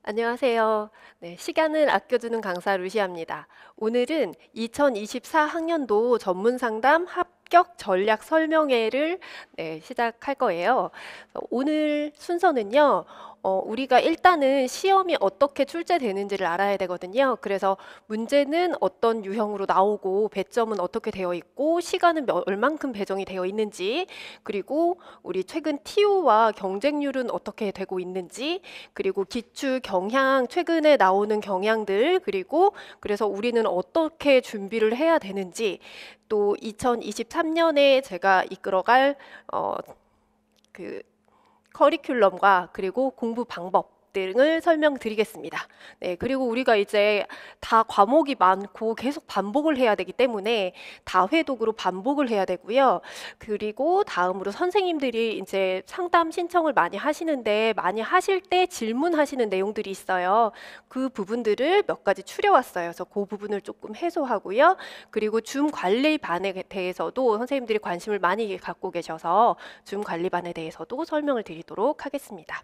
안녕하세요. 네, 시간을 아껴주는 강사 루시아입니다. 오늘은 2024학년도 전문상담 합격 전략 설명회를 시작할 거예요. 오늘 순서는요, 우리가 일단은 시험이 어떻게 출제되는지를 알아야 되거든요. 그래서 문제는 어떤 유형으로 나오고 배점은 어떻게 되어 있고 시간은 얼만큼 배정이 되어 있는지, 그리고 우리 최근 TO와 경쟁률은 어떻게 되고 있는지, 그리고 기출 경향, 최근에 나오는 경향들, 그리고 그래서 우리는 어떻게 준비를 해야 되는지, 또 2023년에 제가 이끌어갈 그 커리큘럼과 그리고 공부 방법 등을 설명드리겠습니다. 네, 그리고 우리가 이제 다 과목이 많고 계속 반복을 해야 되기 때문에 다회독으로 반복을 해야 되고요. 그리고 다음으로 선생님들이 이제 상담 신청을 많이 하시는데 많이 하실 때 질문하시는 내용들이 있어요. 그 부분들을 몇 가지 추려왔어요. 그래서 그 부분을 조금 해소하고요. 그리고 줌 관리반에 대해서도 선생님들이 관심을 많이 갖고 계셔서 줌 관리반에 대해서도 설명을 드리도록 하겠습니다.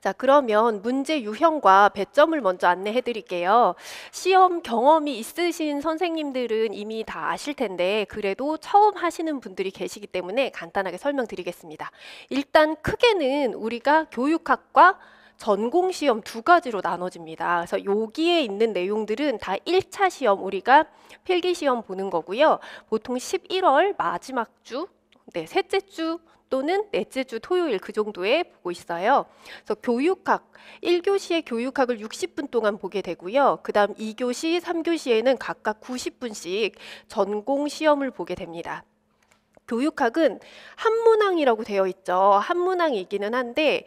자, 그러면 문제 유형과 배점을 먼저 안내해 드릴게요. 시험 경험이 있으신 선생님들은 이미 다 아실 텐데 그래도 처음 하시는 분들이 계시기 때문에 간단하게 설명드리겠습니다. 일단 크게는 우리가 교육학과 전공 시험 두 가지로 나눠집니다. 그래서 여기에 있는 내용들은 다 1차 시험 우리가 필기 시험 보는 거고요. 보통 11월 마지막 주, 셋째 주 또는 넷째 주 토요일 그 정도에 보고 있어요. 그래서 교육학, 1교시에 교육학을 60분 동안 보게 되고요. 그 다음 2교시, 3교시에는 각각 90분씩 전공 시험을 보게 됩니다. 교육학은 한문항이라고 되어 있죠. 한문항이기는 한데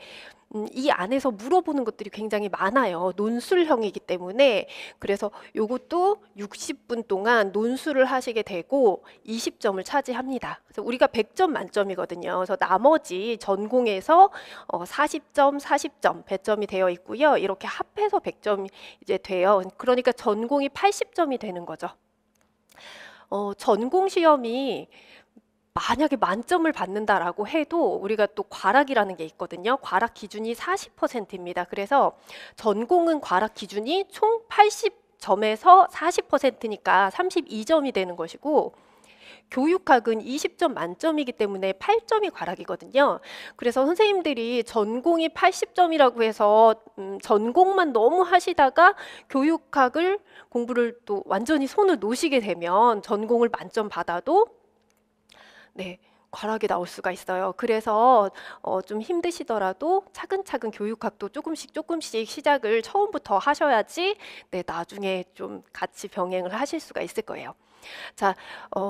이 안에서 물어보는 것들이 굉장히 많아요. 논술형이기 때문에 그래서 요것도 60분 동안 논술을 하시게 되고 20점을 차지합니다. 그래서 우리가 100점 만점이거든요. 그래서 나머지 전공에서 40점, 40점 배점이 되어 있고요. 이렇게 합해서 100점이 이제 돼요. 그러니까 전공이 80점이 되는 거죠. 전공 시험이 만약에 만점을 받는다라고 해도 우리가 또 과락이라는 게 있거든요. 과락 기준이 40%입니다. 그래서 전공은 과락 기준이 총 80점에서 40%니까 32점이 되는 것이고 교육학은 20점 만점이기 때문에 8점이 과락이거든요. 그래서 선생님들이 전공이 80점이라고 해서 전공만 너무 하시다가 교육학을 공부를 또 완전히 손을 놓으시게 되면 전공을 만점 받아도 과락이 나올 수가 있어요. 그래서 좀 힘드시더라도 차근차근 교육학도 조금씩 시작을 처음부터 하셔야지 나중에 좀 같이 병행을 하실 수가 있을 거예요. 자,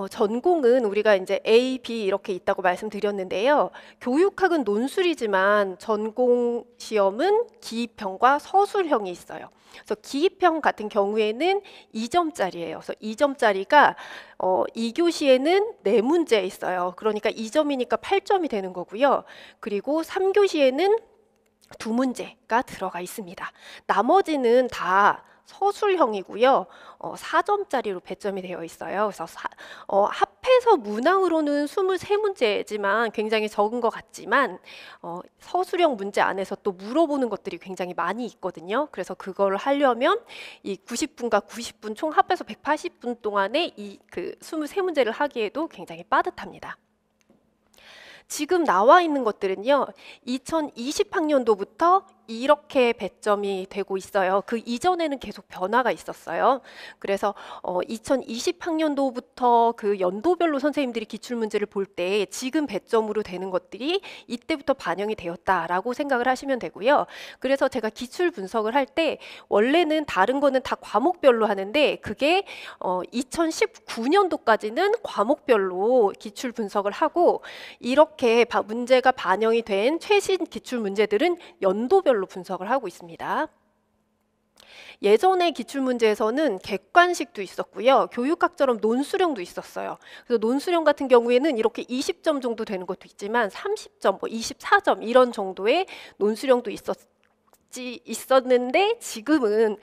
전공은 우리가 이제 A, B 이렇게 있다고 말씀드렸는데요. 교육학은 논술이지만 전공 시험은 기입형과 서술형이 있어요. 그래서 기입형 같은 경우에는 2점짜리예요. 그래서 2점짜리가 2교시에는 4문제 있어요. 그러니까 2점이니까 8점이 되는 거고요. 그리고 3교시에는 2문제가 들어가 있습니다. 나머지는 다 서술형이고요. 4점짜리로 배점이 되어 있어요. 그래서 합해서 문항으로는 23문제지만 굉장히 적은 것 같지만 서술형 문제 안에서 또 물어보는 것들이 굉장히 많이 있거든요. 그래서 그걸 하려면 이 90분과 90분 총 합해서 180분 동안에 이 23문제를 하기에도 굉장히 빠듯합니다. 지금 나와 있는 것들은요, 2020학년도부터 이렇게 배점이 되고 있어요. 그 이전에는 계속 변화가 있었어요. 그래서 2020학년도부터 그 연도별로 선생님들이 기출문제를 볼 때 지금 배점으로 되는 것들이 이때부터 반영이 되었다라고 생각을 하시면 되고요. 그래서 제가 기출 분석을 할 때 원래는 다른 거는 다 과목별로 하는데 그게 2019년도까지는 과목별로 기출 분석을 하고 이렇게 문제가 반영이 된 최신 기출 문제들은 연도별로 분석을 하고 있습니다. 예전의 기출문제에서는 객관식도 있었고요. 교육학처럼 논술형도 있었어요. 그래서 논술형 같은 경우에는 이렇게 20점 정도 되는 것도 있지만 30점, 24점 이런 정도의 논술형도 있었는데 지금은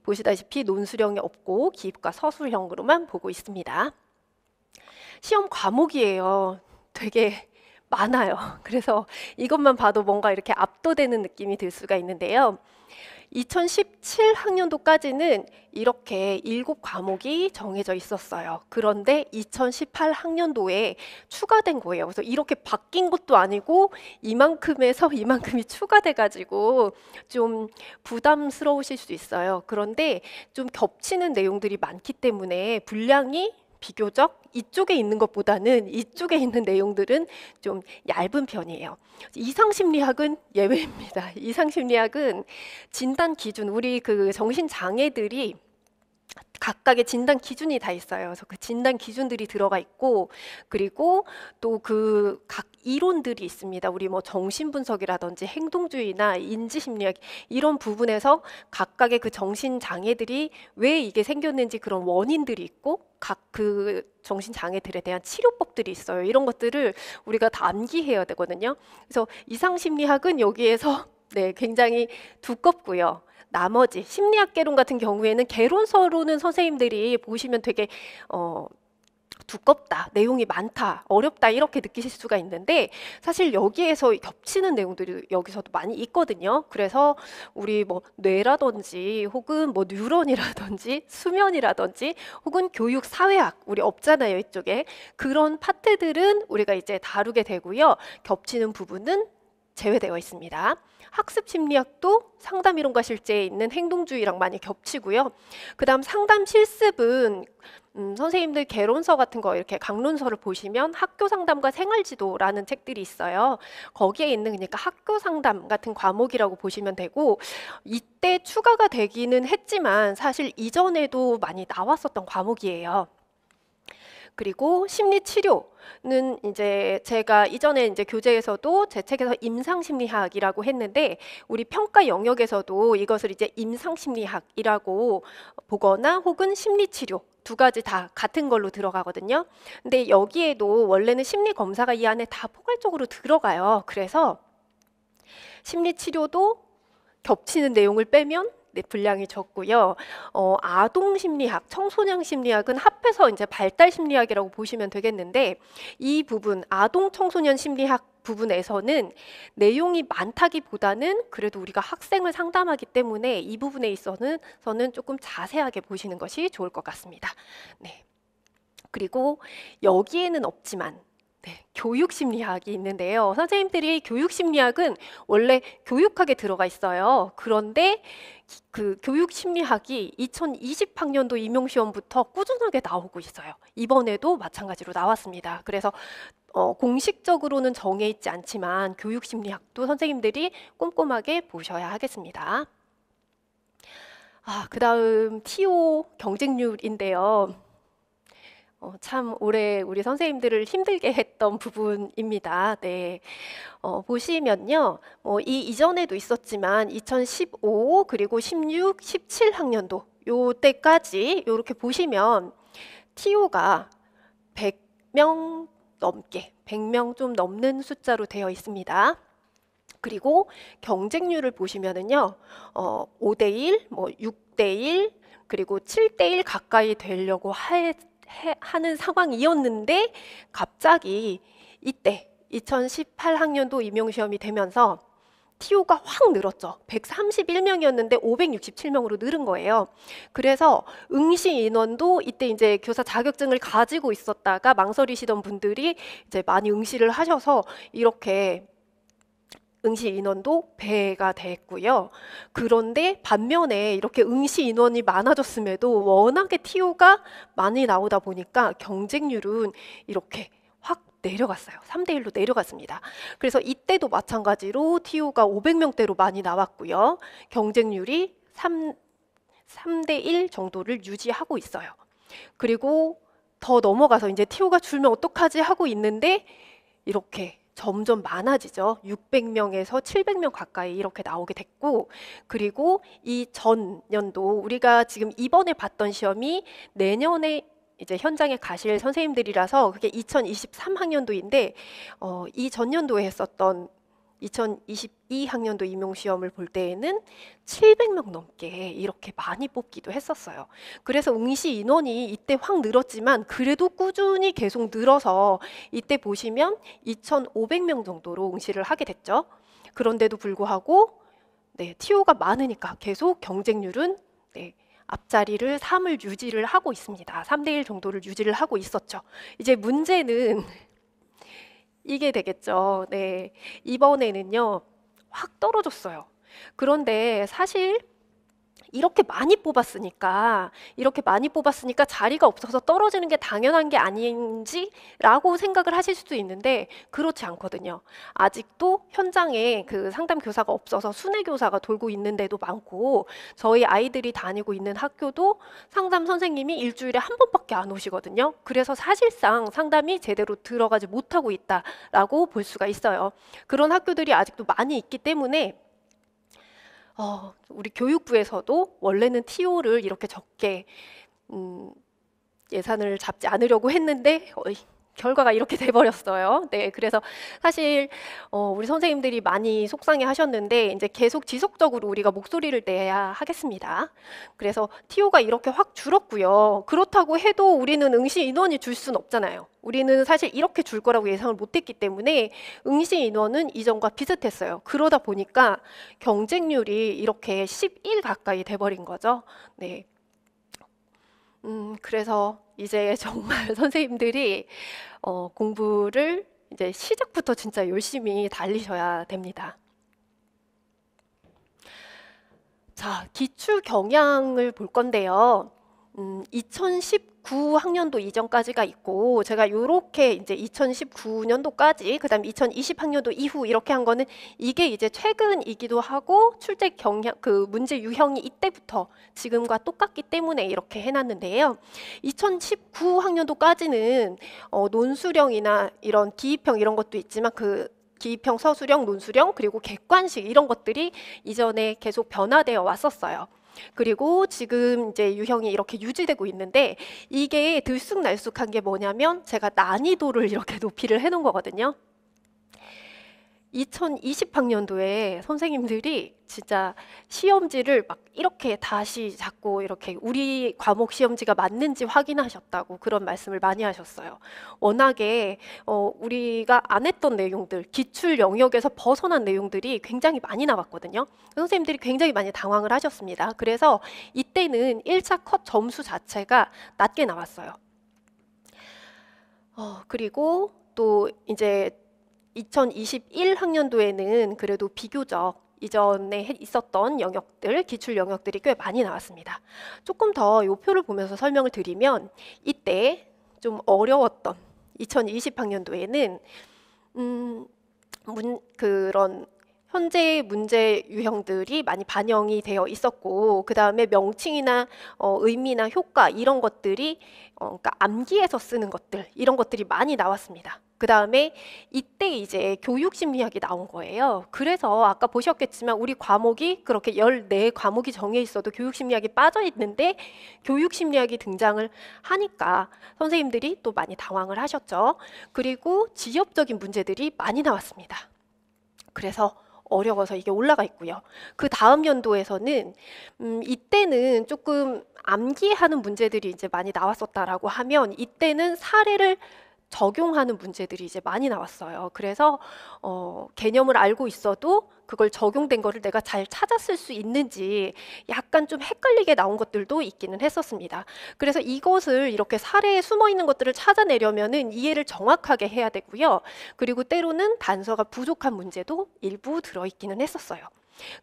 보시다시피 논술형이 없고 기입과 서술형으로만 보고 있습니다. 시험 과목이에요. 되게 많아요. 그래서 이것만 봐도 뭔가 이렇게 압도되는 느낌이 들 수가 있는데요. 2017 학년도까지는 이렇게 7과목이 정해져 있었어요. 그런데 2018 학년도에 추가된 거예요. 그래서 이렇게 바뀐 것도 아니고 이만큼에서 이만큼이 추가돼 가지고 좀 부담스러우실 수 있어요. 그런데 좀 겹치는 내용들이 많기 때문에 분량이 비교적 이쪽에 있는 것보다는 이쪽에 있는 내용들은 좀 얇은 편이에요. 이상심리학은 예외입니다. 이상심리학은 진단 기준, 우리 그 정신장애들이 각각의 진단 기준이 다 있어요. 그래서 그 진단 기준들이 들어가 있고, 그리고 또 그 각 이론들이 있습니다. 우리 뭐 정신분석이라든지 행동주의나 인지심리학 이런 부분에서 각각의 그 정신장애들이 왜 이게 생겼는지 그런 원인들이 있고, 각 그 정신장애들에 대한 치료법들이 있어요. 이런 것들을 우리가 다 암기해야 되거든요. 그래서 이상심리학은 여기에서 네, 굉장히 두껍고요. 나머지 심리학개론 같은 경우에는 개론서로는 선생님들이 보시면 되게 두껍다, 내용이 많다, 어렵다 이렇게 느끼실 수가 있는데 사실 여기에서 겹치는 내용들이 여기서도 많이 있거든요. 그래서 우리 뭐 뇌라든지 혹은 뭐 뉴런이라든지 수면이라든지 혹은 교육 사회학 우리 없잖아요 이쪽에 그런 파트들은 우리가 이제 다루게 되고요. 겹치는 부분은 제외되어 있습니다. 학습 심리학도 상담 이론과 실제에 있는 행동주의랑 많이 겹치고요. 그 다음 상담 실습은 선생님들 개론서 같은 거 이렇게 강론서를 보시면 학교 상담과 생활지도라는 책들이 있어요. 거기에 있는 그러니까 학교 상담 같은 과목이라고 보시면 되고 이때 추가가 되기는 했지만 사실 이전에도 많이 나왔었던 과목이에요. 그리고 심리치료는 이제 제가 이전에 이제 교재에서도 제 책에서 임상심리학이라고 했는데 우리 평가 영역에서도 이것을 이제 임상심리학이라고 보거나 혹은 심리치료 두 가지 다 같은 걸로 들어가거든요. 근데 여기에도 원래는 심리검사가 이 안에 다 포괄적으로 들어가요. 그래서 심리치료도 겹치는 내용을 빼면 네, 분량이 적고요. 아동 심리학, 청소년 심리학은 합해서 이제 발달 심리학이라고 보시면 되겠는데 이 부분, 아동 청소년 심리학 부분에서는 내용이 많다기보다는 그래도 우리가 학생을 상담하기 때문에 이 부분에 있어서는 조금 자세하게 보시는 것이 좋을 것 같습니다. 네. 그리고 여기에는 없지만 네, 교육심리학이 있는데요. 선생님들이 교육심리학은 원래 교육학에 들어가 있어요. 그런데 그 교육심리학이 2020학년도 임용시험부터 꾸준하게 나오고 있어요. 이번에도 마찬가지로 나왔습니다. 그래서 공식적으로는 정해 있지 않지만 교육심리학도 선생님들이 꼼꼼하게 보셔야 하겠습니다. 그 다음 TO 경쟁률인데요. 참 올해 우리 선생님들을 힘들게 했던 부분입니다. 네. 보시면요. 이 이전에도 있었지만 2015 그리고 16, 17 학년도 요 때까지 이렇게 보시면 TO가 100명 넘게 100명 좀 넘는 숫자로 되어 있습니다. 그리고 경쟁률을 보시면은요. 5대1, 뭐 6대1 그리고 7대1 가까이 되려고 하는 상황이었는데 갑자기 이때 2018 학년도 임용시험이 되면서 TO가 확 늘었죠. 131명이었는데 567명으로 늘은 거예요. 그래서 응시 인원도 이때 이제 교사 자격증을 가지고 있었다가 망설이시던 분들이 이제 많이 응시를 하셔서 이렇게 응시 인원도 배가 됐고요. 그런데 반면에 이렇게 응시 인원이 많아졌음에도 워낙에 TO가 많이 나오다 보니까 경쟁률은 이렇게 확 내려갔어요. 3대1로 내려갔습니다. 그래서 이때도 마찬가지로 TO가 500명대로 많이 나왔고요. 경쟁률이 3대1 정도를 유지하고 있어요. 그리고 더 넘어가서 이제 TO가 줄면 어떡하지 하고 있는데 이렇게 점점 많아지죠. 600명에서 700명 가까이 이렇게 나오게 됐고 그리고 이 전년도 우리가 지금 이번에 봤던 시험이 내년에 이제 현장에 가실 선생님들이라서 그게 2023 학년도인데 이 전년도에 했었던 2022학년도 임용시험을 볼 때에는 700명 넘게 이렇게 많이 뽑기도 했었어요. 그래서 응시 인원이 이때 확 늘었지만 그래도 꾸준히 계속 늘어서 이때 보시면 2,500명 정도로 응시를 하게 됐죠. 그런데도 불구하고 TO가 많으니까 계속 경쟁률은 앞자리를 3을 유지를 하고 있습니다. 3대1 정도를 유지를 하고 있었죠. 이제 문제는 이게 되겠죠. 이번에는요, 확 떨어졌어요. 그런데 사실 이렇게 많이 뽑았으니까 자리가 없어서 떨어지는 게 당연한 게 아닌지라고 생각을 하실 수도 있는데 그렇지 않거든요. 아직도 현장에 그 상담 교사가 없어서 순회 교사가 돌고 있는 데도 많고 저희 아이들이 다니고 있는 학교도 상담 선생님이 일주일에 한 번밖에 안 오시거든요. 그래서 사실상 상담이 제대로 들어가지 못하고 있다라고 볼 수가 있어요. 그런 학교들이 아직도 많이 있기 때문에 우리 교육부에서도 원래는 TO를 이렇게 적게 예산을 잡지 않으려고 했는데 결과가 이렇게 돼버렸어요. 그래서 사실 우리 선생님들이 많이 속상해 하셨는데 이제 계속 지속적으로 우리가 목소리를 내야 하겠습니다. 그래서 TO가 이렇게 확 줄었고요. 그렇다고 해도 우리는 응시 인원이 줄 수는 없잖아요. 우리는 사실 이렇게 줄 거라고 예상을 못했기 때문에 응시 인원은 이전과 비슷했어요. 그러다 보니까 경쟁률이 이렇게 11 가까이 돼버린 거죠. 그래서 이제 정말 선생님들이 공부를 이제 시작부터 진짜 열심히 달리셔야 됩니다. 자, 기출 경향을 볼 건데요. 2019학년도 이전까지가 있고 제가 이렇게 이제 2019년도까지 그다음 2020학년도 이후 이렇게 한 거는 이게 이제 최근이기도 하고 출제 경향 그 문제 유형이 이때부터 지금과 똑같기 때문에 이렇게 해놨는데요. 2019학년도까지는 논술형이나 이런 기입형 이런 것도 있지만 그 기입형, 서술형, 논술형 그리고 객관식 이런 것들이 이전에 계속 변화되어 왔었어요. 그리고 지금 이제 유형이 이렇게 유지되고 있는데 이게 들쑥날쑥한 게 뭐냐면 제가 난이도를 이렇게 높이를 해놓은 거거든요. 2020학년도에 선생님들이 진짜 시험지를 막 이렇게 다시 자꾸 이렇게 우리 과목 시험지가 맞는지 확인하셨다고 그런 말씀을 많이 하셨어요. 워낙에 우리가 안 했던 내용들, 기출 영역에서 벗어난 내용들이 굉장히 많이 나왔거든요. 선생님들이 굉장히 많이 당황을 하셨습니다. 그래서 이때는 1차 컷 점수 자체가 낮게 나왔어요. 그리고 또 이제 2021학년도에는 그래도 비교적 이전에 있었던 영역들, 기출 영역들이 꽤 많이 나왔습니다. 조금 더 이 표를 보면서 설명을 드리면 이때 좀 어려웠던 2020학년도에는 그런 현재 문제 유형들이 많이 반영이 되어 있었고 그 다음에 명칭이나 의미나 효과 이런 것들이 그러니까 암기해서 쓰는 것들 이런 것들이 많이 나왔습니다. 그 다음에 이때 이제 교육심리학이 나온 거예요. 그래서 아까 보셨겠지만 우리 과목이 그렇게 14과목이 정해 있어도 교육심리학이 빠져 있는데 교육심리학이 등장을 하니까 선생님들이 또 많이 당황을 하셨죠. 그리고 지엽적인 문제들이 많이 나왔습니다. 그래서 어려워서 이게 올라가 있고요. 그 다음 연도에서는 이때는 조금 암기하는 문제들이 이제 많이 나왔었다라고 하면 이때는 사례를 적용하는 문제들이 이제 많이 나왔어요. 그래서 개념을 알고 있어도 그걸 적용된 거를 내가 잘 찾았을 수 있는지 약간 좀 헷갈리게 나온 것들도 있기는 했었습니다. 그래서 이것을 이렇게 사례에 숨어 있는 것들을 찾아내려면은 이해를 정확하게 해야 되고요. 그리고 때로는 단서가 부족한 문제도 일부 들어있기는 했었어요.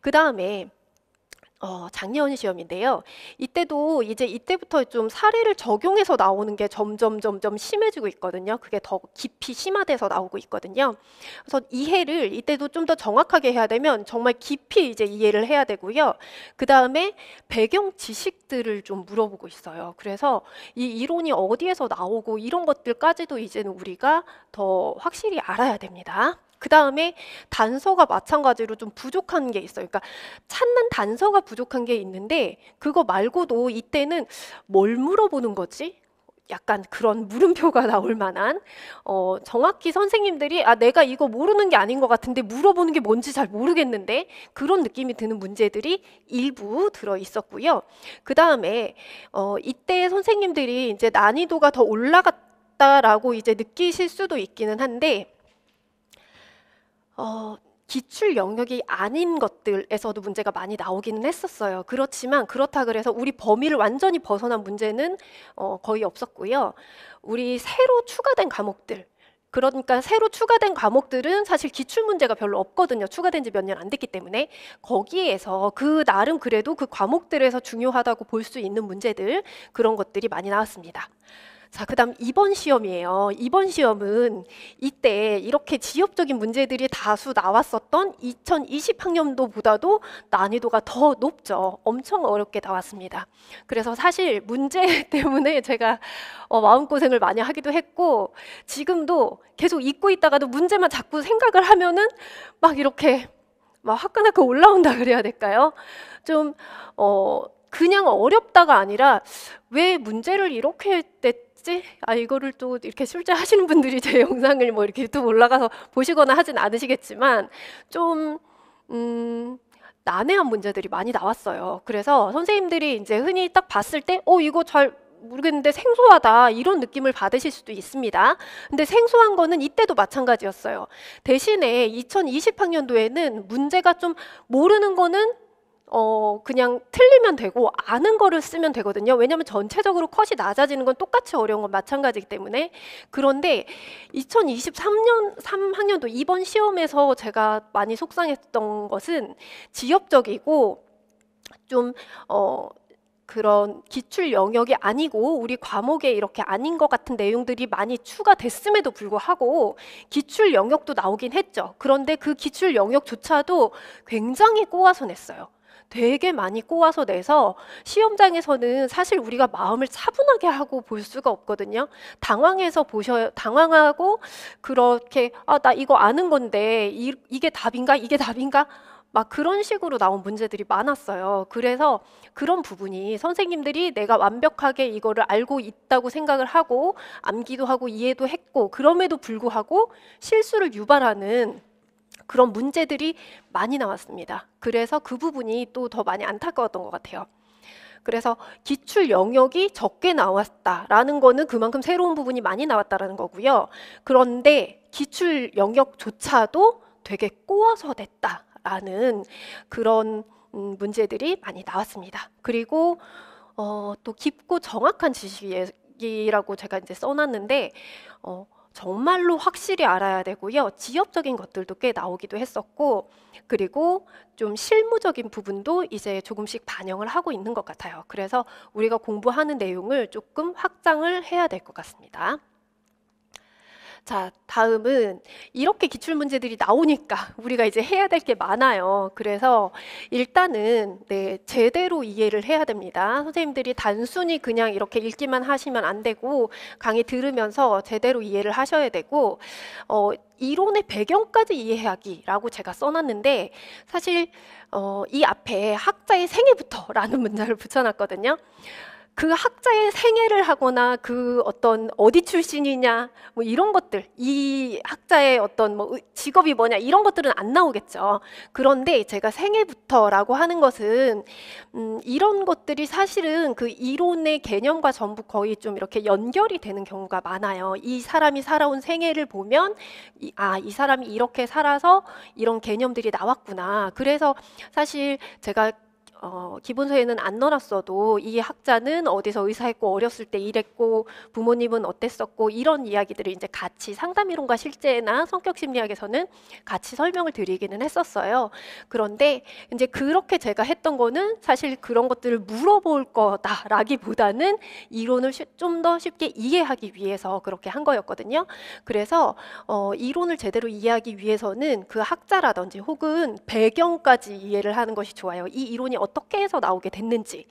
그 다음에 작년 시험인데요. 이때도 이때부터 좀 사례를 적용해서 나오는 게 점점 심해지고 있거든요. 그게 더 깊이 심화돼서 나오고 있거든요. 그래서 이해를 이때도 좀 더 정확하게 해야 되면 정말 깊이 이제 이해를 해야 되고요. 그 다음에 배경 지식들을 좀 물어보고 있어요. 그래서 이 이론이 어디에서 나오고 이런 것들까지도 이제는 우리가 더 확실히 알아야 됩니다. 그 다음에 단서가 마찬가지로 좀 부족한 게 있어요. 그러니까 찾는 단서가 부족한 게 있는데 그거 말고도 이때는 뭘 물어보는 거지? 약간 그런 물음표가 나올 만한 정확히 선생님들이 내가 이거 모르는 게 아닌 것 같은데 물어보는 게 뭔지 잘 모르겠는데 그런 느낌이 드는 문제들이 일부 들어 있었고요. 그 다음에 이때 선생님들이 이제 난이도가 더 올라갔다라고 이제 느끼실 수도 있기는 한데 기출 영역이 아닌 것들에서도 문제가 많이 나오기는 했었어요. 그렇지만 그렇다 그래서 우리 범위를 완전히 벗어난 문제는 거의 없었고요. 우리 새로 추가된 과목들, 그러니까 새로 추가된 과목들은 사실 기출 문제가 별로 없거든요. 추가된 지 몇 년 안 됐기 때문에 거기에서 그 나름 그래도 그 과목들에서 중요하다고 볼 수 있는 문제들, 그런 것들이 많이 나왔습니다. 자, 그다음 이번 시험이에요. 이번 시험은 이때 이렇게 지엽적인 문제들이 다수 나왔었던 2020학년도보다도 난이도가 더 높죠. 엄청 어렵게 나왔습니다. 그래서 사실 문제 때문에 제가 마음고생을 많이 하기도 했고 지금도 계속 잊고 있다가도 문제만 자꾸 생각을 하면은 막 이렇게 막 화끈하게 올라온다 그래야 될까요? 좀 그냥 어렵다가 아니라 왜 문제를 이렇게 냈지? 이거를 또 이렇게 출제하시는 분들이 제 영상을 뭐 이렇게 유튜브 올라가서 보시거나 하진 않으시겠지만 좀 난해한 문제들이 많이 나왔어요. 그래서 선생님들이 이제 흔히 딱 봤을 때 이거 잘 모르겠는데 생소하다 이런 느낌을 받으실 수도 있습니다. 근데 생소한 거는 이때도 마찬가지였어요. 대신에 2020학년도에는 문제가 좀 모르는 거는 그냥 틀리면 되고 아는 거를 쓰면 되거든요. 왜냐하면 전체적으로 컷이 낮아지는 건 똑같이 어려운 건 마찬가지이기 때문에. 그런데 3학년도 이번 시험에서 제가 많이 속상했던 것은 지엽적이고 좀 그런 기출 영역이 아니고 우리 과목에 이렇게 아닌 것 같은 내용들이 많이 추가됐음에도 불구하고 기출 영역도 나오긴 했죠. 그런데 그 기출 영역조차도 굉장히 꼬아서 냈어요. 되게 많이 꼬아서 내서 시험장에서는 사실 우리가 마음을 차분하게 하고 볼 수가 없거든요. 당황하고 그렇게 나 이거 아는 건데 이게 답인가? 이게 답인가? 막 그런 식으로 나온 문제들이 많았어요. 그래서 그런 부분이 선생님들이 내가 완벽하게 이거를 알고 있다고 생각을 하고 암기도 하고 이해도 했고 그럼에도 불구하고 실수를 유발하는 그런 문제들이 많이 나왔습니다. 그래서 그 부분이 또 더 많이 안타까웠던 것 같아요. 그래서 기출 영역이 적게 나왔다라는 거는 그만큼 새로운 부분이 많이 나왔다라는 거고요. 그런데 기출 영역조차도 되게 꼬아서 냈다라는 그런 문제들이 많이 나왔습니다. 그리고 또 깊고 정확한 지식이라고 제가 이제 써놨는데 정말로 확실히 알아야 되고요. 지엽적인 것들도 꽤 나오기도 했었고 그리고 좀 실무적인 부분도 이제 조금씩 반영을 하고 있는 것 같아요. 그래서 우리가 공부하는 내용을 조금 확장을 해야 될 것 같습니다. 자, 다음은 이렇게 기출문제들이 나오니까 우리가 이제 해야 될 게 많아요. 그래서 일단은 제대로 이해를 해야 됩니다. 선생님들이 단순히 그냥 이렇게 읽기만 하시면 안 되고 강의 들으면서 제대로 이해를 하셔야 되고 이론의 배경까지 이해하기라고 제가 써놨는데 사실 이 앞에 학자의 생애부터라는 문장을 붙여놨거든요. 그 학자의 생애를 하거나 그 어떤 어디 출신이냐 뭐 이런 것들, 이 학자의 어떤 뭐 직업이 뭐냐 이런 것들은 안 나오겠죠. 그런데 제가 생애부터라고 하는 것은 이런 것들이 사실은 그 이론의 개념과 전부 거의 좀 이렇게 연결이 되는 경우가 많아요. 이 사람이 살아온 생애를 보면 이 사람이 이렇게 살아서 이런 개념들이 나왔구나. 그래서 사실 제가 기본서에는 안 넣어놨어도 이 학자는 어디서 의사했고 어렸을 때 일했고 부모님은 어땠었고 이런 이야기들을 이제 같이 상담이론과 실제나 성격심리학에서는 같이 설명을 드리기는 했었어요. 그런데 이제 그렇게 제가 했던 거는 사실 그런 것들을 물어볼 거다라기보다는 이론을 좀 더 쉽게 이해하기 위해서 그렇게 한 거였거든요. 그래서 이론을 제대로 이해하기 위해서는 그 학자라든지 혹은 배경까지 이해를 하는 것이 좋아요. 이 이론이 어떻게 해서 나오게 됐는지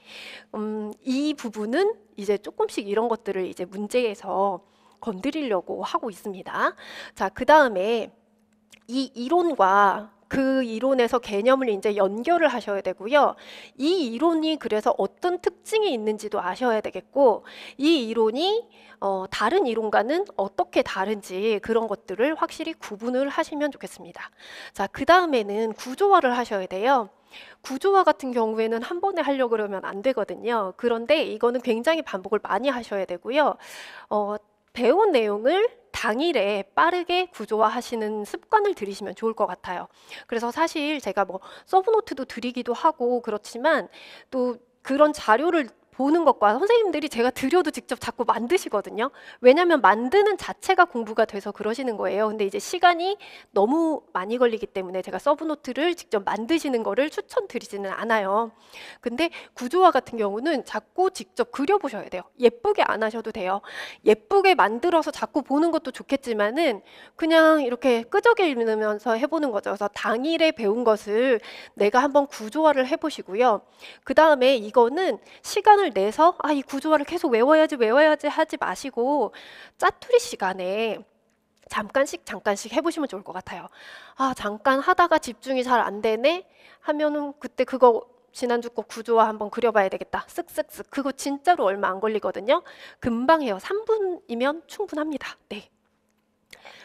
이 부분은 이제 조금씩 이런 것들을 이제 문제에서 건드리려고 하고 있습니다. 자, 그 다음에 이 이론과 그 이론에서 개념을 이제 연결을 하셔야 되고요. 이 이론이 그래서 어떤 특징이 있는지도 아셔야 되겠고, 이 이론이 다른 이론과는 어떻게 다른지 그런 것들을 확실히 구분을 하시면 좋겠습니다. 자, 그 다음에는 구조화를 하셔야 돼요. 구조화 같은 경우에는 한 번에 하려고 그러면 안 되거든요. 그런데 이거는 굉장히 반복을 많이 하셔야 되고요. 배운 내용을 당일에 빠르게 구조화하시는 습관을 들이시면 좋을 것 같아요. 그래서 사실 제가 뭐 서브노트도 드리기도 하고 그렇지만 또 그런 자료를 보는 것과 선생님들이 제가 드려도 직접 자꾸 만드시거든요. 왜냐하면 만드는 자체가 공부가 돼서 그러시는 거예요. 근데 이제 시간이 너무 많이 걸리기 때문에 제가 서브노트를 직접 만드시는 거를 추천드리지는 않아요. 근데 구조화 같은 경우는 자꾸 직접 그려보셔야 돼요. 예쁘게 안 하셔도 돼요. 예쁘게 만들어서 자꾸 보는 것도 좋겠지만은 그냥 이렇게 끄적이면서 해보는 거죠. 그래서 당일에 배운 것을 내가 한번 구조화를 해보시고요. 그 다음에 이거는 시간을 내서 이 구조화를 계속 외워야지 하지 마시고 짜투리 시간에 잠깐씩 해보시면 좋을 것 같아요. 잠깐 하다가 집중이 잘 안 되네 하면은 그때 그거 지난주 거 구조화 한번 그려봐야 되겠다. 쓱쓱쓱. 그거 진짜로 얼마 안 걸리거든요. 금방 해요. 3분이면 충분합니다. 네.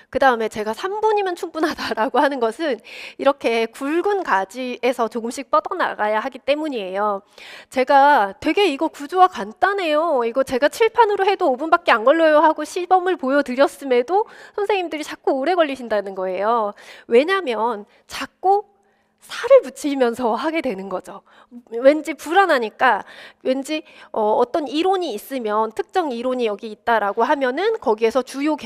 그 다음에 제가 3분이면 충분하다라고 하는 것은 이렇게 굵은 가지에서 조금씩 뻗어나가야 하기 때문이에요. 제가 되게 이거 구조화 간단해요. 이거 제가 칠판으로 해도 5분밖에 안 걸려요 하고 시범을 보여드렸음에도 선생님들이 자꾸 오래 걸리신다는 거예요. 왜냐하면 자꾸 살을 붙이면서 하게 되는 거죠. 왠지 불안하니까 왠지 어떤 이론이 있으면 특정 이론이 여기 있다라고 하면은 거기에서 주요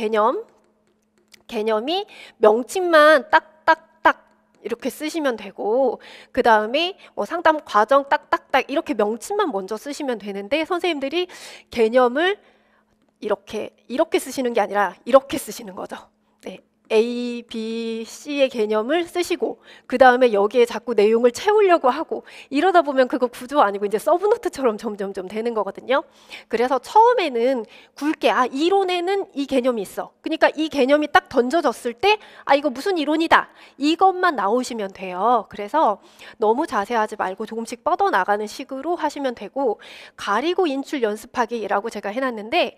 개념이 명칭만 딱딱딱 이렇게 쓰시면 되고 그 다음에 상담 과정 딱딱딱 이렇게 명칭만 먼저 쓰시면 되는데 선생님들이 개념을 이렇게 쓰시는 게 아니라 이렇게 쓰시는 거죠. 네. A, B, C의 개념을 쓰시고 그 다음에 여기에 자꾸 내용을 채우려고 하고 이러다 보면 그거 구조 아니고 이제 서브노트처럼 점점점 되는 거거든요. 그래서 처음에는 굵게 이론에는 이 개념이 있어. 그러니까 이 개념이 딱 던져졌을 때 이거 무슨 이론이다. 이것만 나오시면 돼요. 그래서 너무 자세하지 말고 조금씩 뻗어나가는 식으로 하시면 되고 가리고 인출 연습하기라고 제가 해놨는데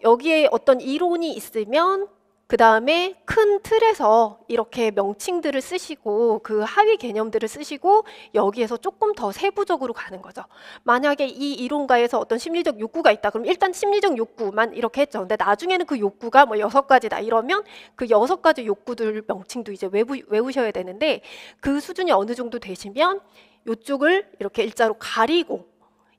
여기에 어떤 이론이 있으면 그 다음에 큰 틀에서 이렇게 명칭들을 쓰시고 그 하위 개념들을 쓰시고 여기에서 조금 더 세부적으로 가는 거죠. 만약에 이 이론가에서 어떤 심리적 욕구가 있다. 그럼 일단 심리적 욕구만 이렇게 했죠. 근데 나중에는 그 욕구가 뭐 6가지다 이러면 그 6가지 욕구들 명칭도 이제 외우셔야 되는데 그 수준이 어느 정도 되시면 이쪽을 이렇게 일자로 가리고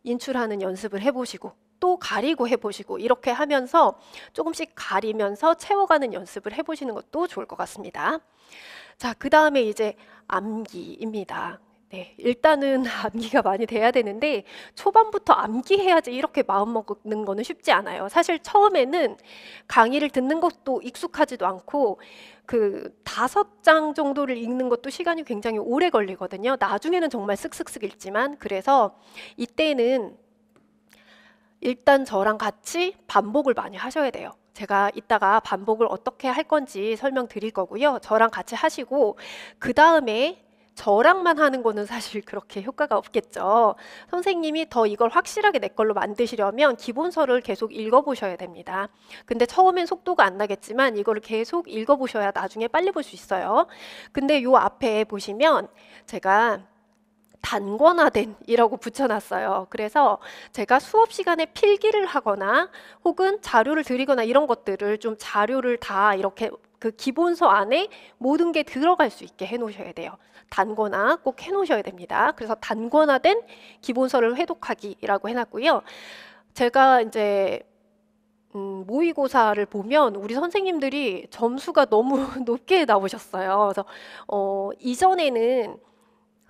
인출하는 연습을 해보시고 또 가리고 해보시고 이렇게 하면서 조금씩 가리면서 채워가는 연습을 해보시는 것도 좋을 것 같습니다. 자, 그 다음에 이제 암기입니다. 네, 일단은 암기가 많이 돼야 되는데 초반부터 암기해야지 이렇게 마음먹는 거는 쉽지 않아요. 사실 처음에는 강의를 듣는 것도 익숙하지도 않고 그 5장 정도를 읽는 것도 시간이 굉장히 오래 걸리거든요. 나중에는 정말 쓱쓱쓱 읽지만 그래서 이때는 일단 저랑 같이 반복을 많이 하셔야 돼요. 제가 이따가 반복을 어떻게 할 건지 설명드릴 거고요. 저랑 같이 하시고 그 다음에 저랑만 하는 거는 사실 그렇게 효과가 없겠죠. 선생님이 더 이걸 확실하게 내 걸로 만드시려면 기본서를 계속 읽어보셔야 됩니다. 근데 처음엔 속도가 안 나겠지만 이거를 계속 읽어보셔야 나중에 빨리 볼 수 있어요. 근데 요 앞에 보시면 제가 단권화된 이라고 붙여놨어요. 그래서 제가 수업 시간에 필기를 하거나 혹은 자료를 드리거나 이런 것들을 좀 자료를 다 이렇게 그 기본서 안에 모든 게 들어갈 수 있게 해놓으셔야 돼요. 단권화 꼭 해놓으셔야 됩니다. 그래서 단권화된 기본서를 회독하기라고 해놨고요. 제가 이제 모의고사를 보면 우리 선생님들이 점수가 너무 높게 나오셨어요. 그래서 이전에는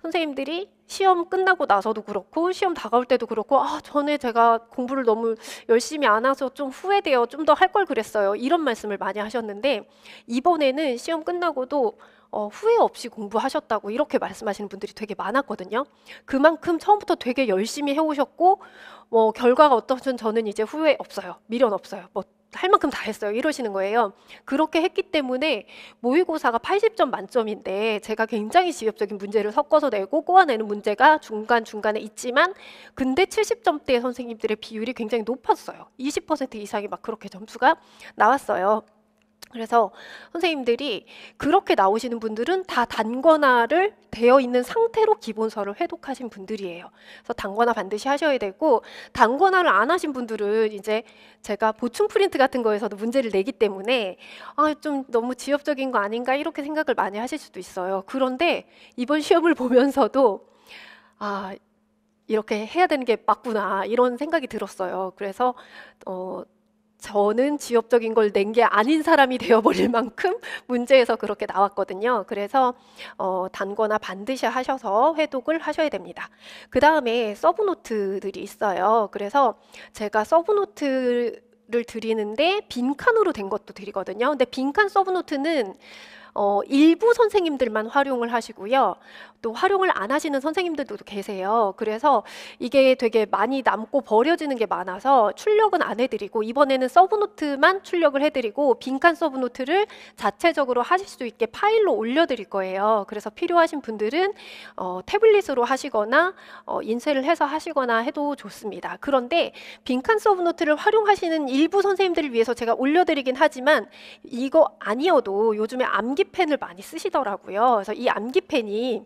선생님들이 시험 끝나고 나서도 그렇고 시험 다가올 때도 그렇고 전에 제가 공부를 너무 열심히 안 해서 좀 후회돼요. 좀 더 할 걸 그랬어요. 이런 말씀을 많이 하셨는데 이번에는 시험 끝나고도 후회 없이 공부하셨다고 이렇게 말씀하시는 분들이 되게 많았거든요. 그만큼 처음부터 되게 열심히 해오셨고 결과가 어떠든 저는 이제 후회 없어요. 미련 없어요. 할 만큼 다 했어요. 이러시는 거예요. 그렇게 했기 때문에 모의고사가 80점 만점인데 제가 굉장히 지엽적인 문제를 섞어서 내고 꼬아내는 문제가 중간중간에 있지만 근데 70점대 선생님들의 비율이 굉장히 높았어요. 20% 이상이 막 그렇게 점수가 나왔어요. 그래서 선생님들이 그렇게 나오시는 분들은 다 단권화를 되어 있는 상태로 기본서를 회독하신 분들이에요. 그래서 단권화 반드시 하셔야 되고 단권화를 안 하신 분들은 이제 제가 보충 프린트 같은 거에서도 문제를 내기 때문에 좀 너무 지엽적인 거 아닌가 이렇게 생각을 많이 하실 수도 있어요. 그런데 이번 시험을 보면서도 이렇게 해야 되는 게 맞구나 이런 생각이 들었어요. 그래서 저는 지엽적인 걸 낸 게 아닌 사람이 되어버릴 만큼 문제에서 그렇게 나왔거든요. 그래서 단권화 반드시 하셔서 회독을 하셔야 됩니다. 그 다음에 서브노트들이 있어요. 그래서 제가 서브노트를 드리는데 빈칸으로 된 것도 드리거든요. 근데 빈칸 서브노트는 일부 선생님들만 활용을 하시고요. 또 활용을 안 하시는 선생님들도 계세요. 그래서 이게 되게 많이 남고 버려지는 게 많아서 출력은 안 해드리고 이번에는 서브노트만 출력을 해드리고 빈칸 서브노트를 자체적으로 하실 수 있게 파일로 올려드릴 거예요. 그래서 필요하신 분들은 태블릿으로 하시거나 인쇄를 해서 하시거나 해도 좋습니다. 그런데 빈칸 서브노트를 활용하시는 일부 선생님들을 위해서 제가 올려드리긴 하지만 이거 아니어도 요즘에 암기펜을 많이 쓰시더라고요. 그래서 이 암기펜이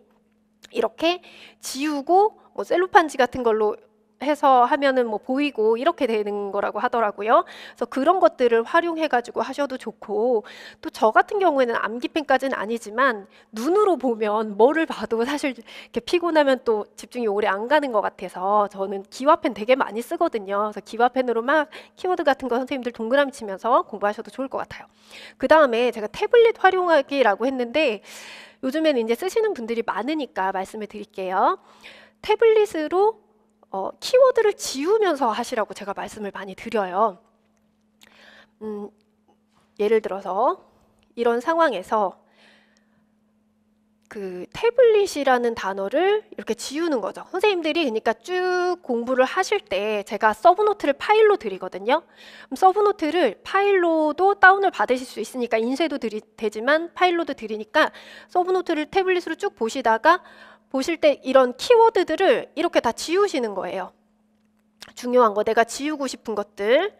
이렇게 지우고 셀로판지 같은 걸로 해서 하면은 보이고 이렇게 되는 거라고 하더라고요. 그래서 그런 것들을 활용해 가지고 하셔도 좋고 또 저 같은 경우에는 암기펜까지는 아니지만 눈으로 보면 뭐를 봐도 사실 이렇게 피곤하면 또 집중이 오래 안 가는 것 같아서 저는 기와펜 되게 많이 쓰거든요. 그래서 기와펜으로 막 키워드 같은 거 선생님들 동그라미 치면서 공부하셔도 좋을 것 같아요. 그 다음에 제가 태블릿 활용하기라고 했는데 요즘에는 이제 쓰시는 분들이 많으니까 말씀을 드릴게요. 태블릿으로 키워드를 지우면서 하시라고 제가 말씀을 많이 드려요. 예를 들어서 이런 상황에서 그 태블릿이라는 단어를 이렇게 지우는 거죠. 선생님들이 그러니까 쭉 공부를 하실 때 제가 서브노트를 파일로 드리거든요. 그럼 서브노트를 파일로도 다운을 받으실 수 있으니까 인쇄도 되지만 파일로도 드리니까 서브노트를 태블릿으로 쭉 보시다가 보실 때 이런 키워드들을 이렇게 다 지우시는 거예요. 중요한 거, 내가 지우고 싶은 것들.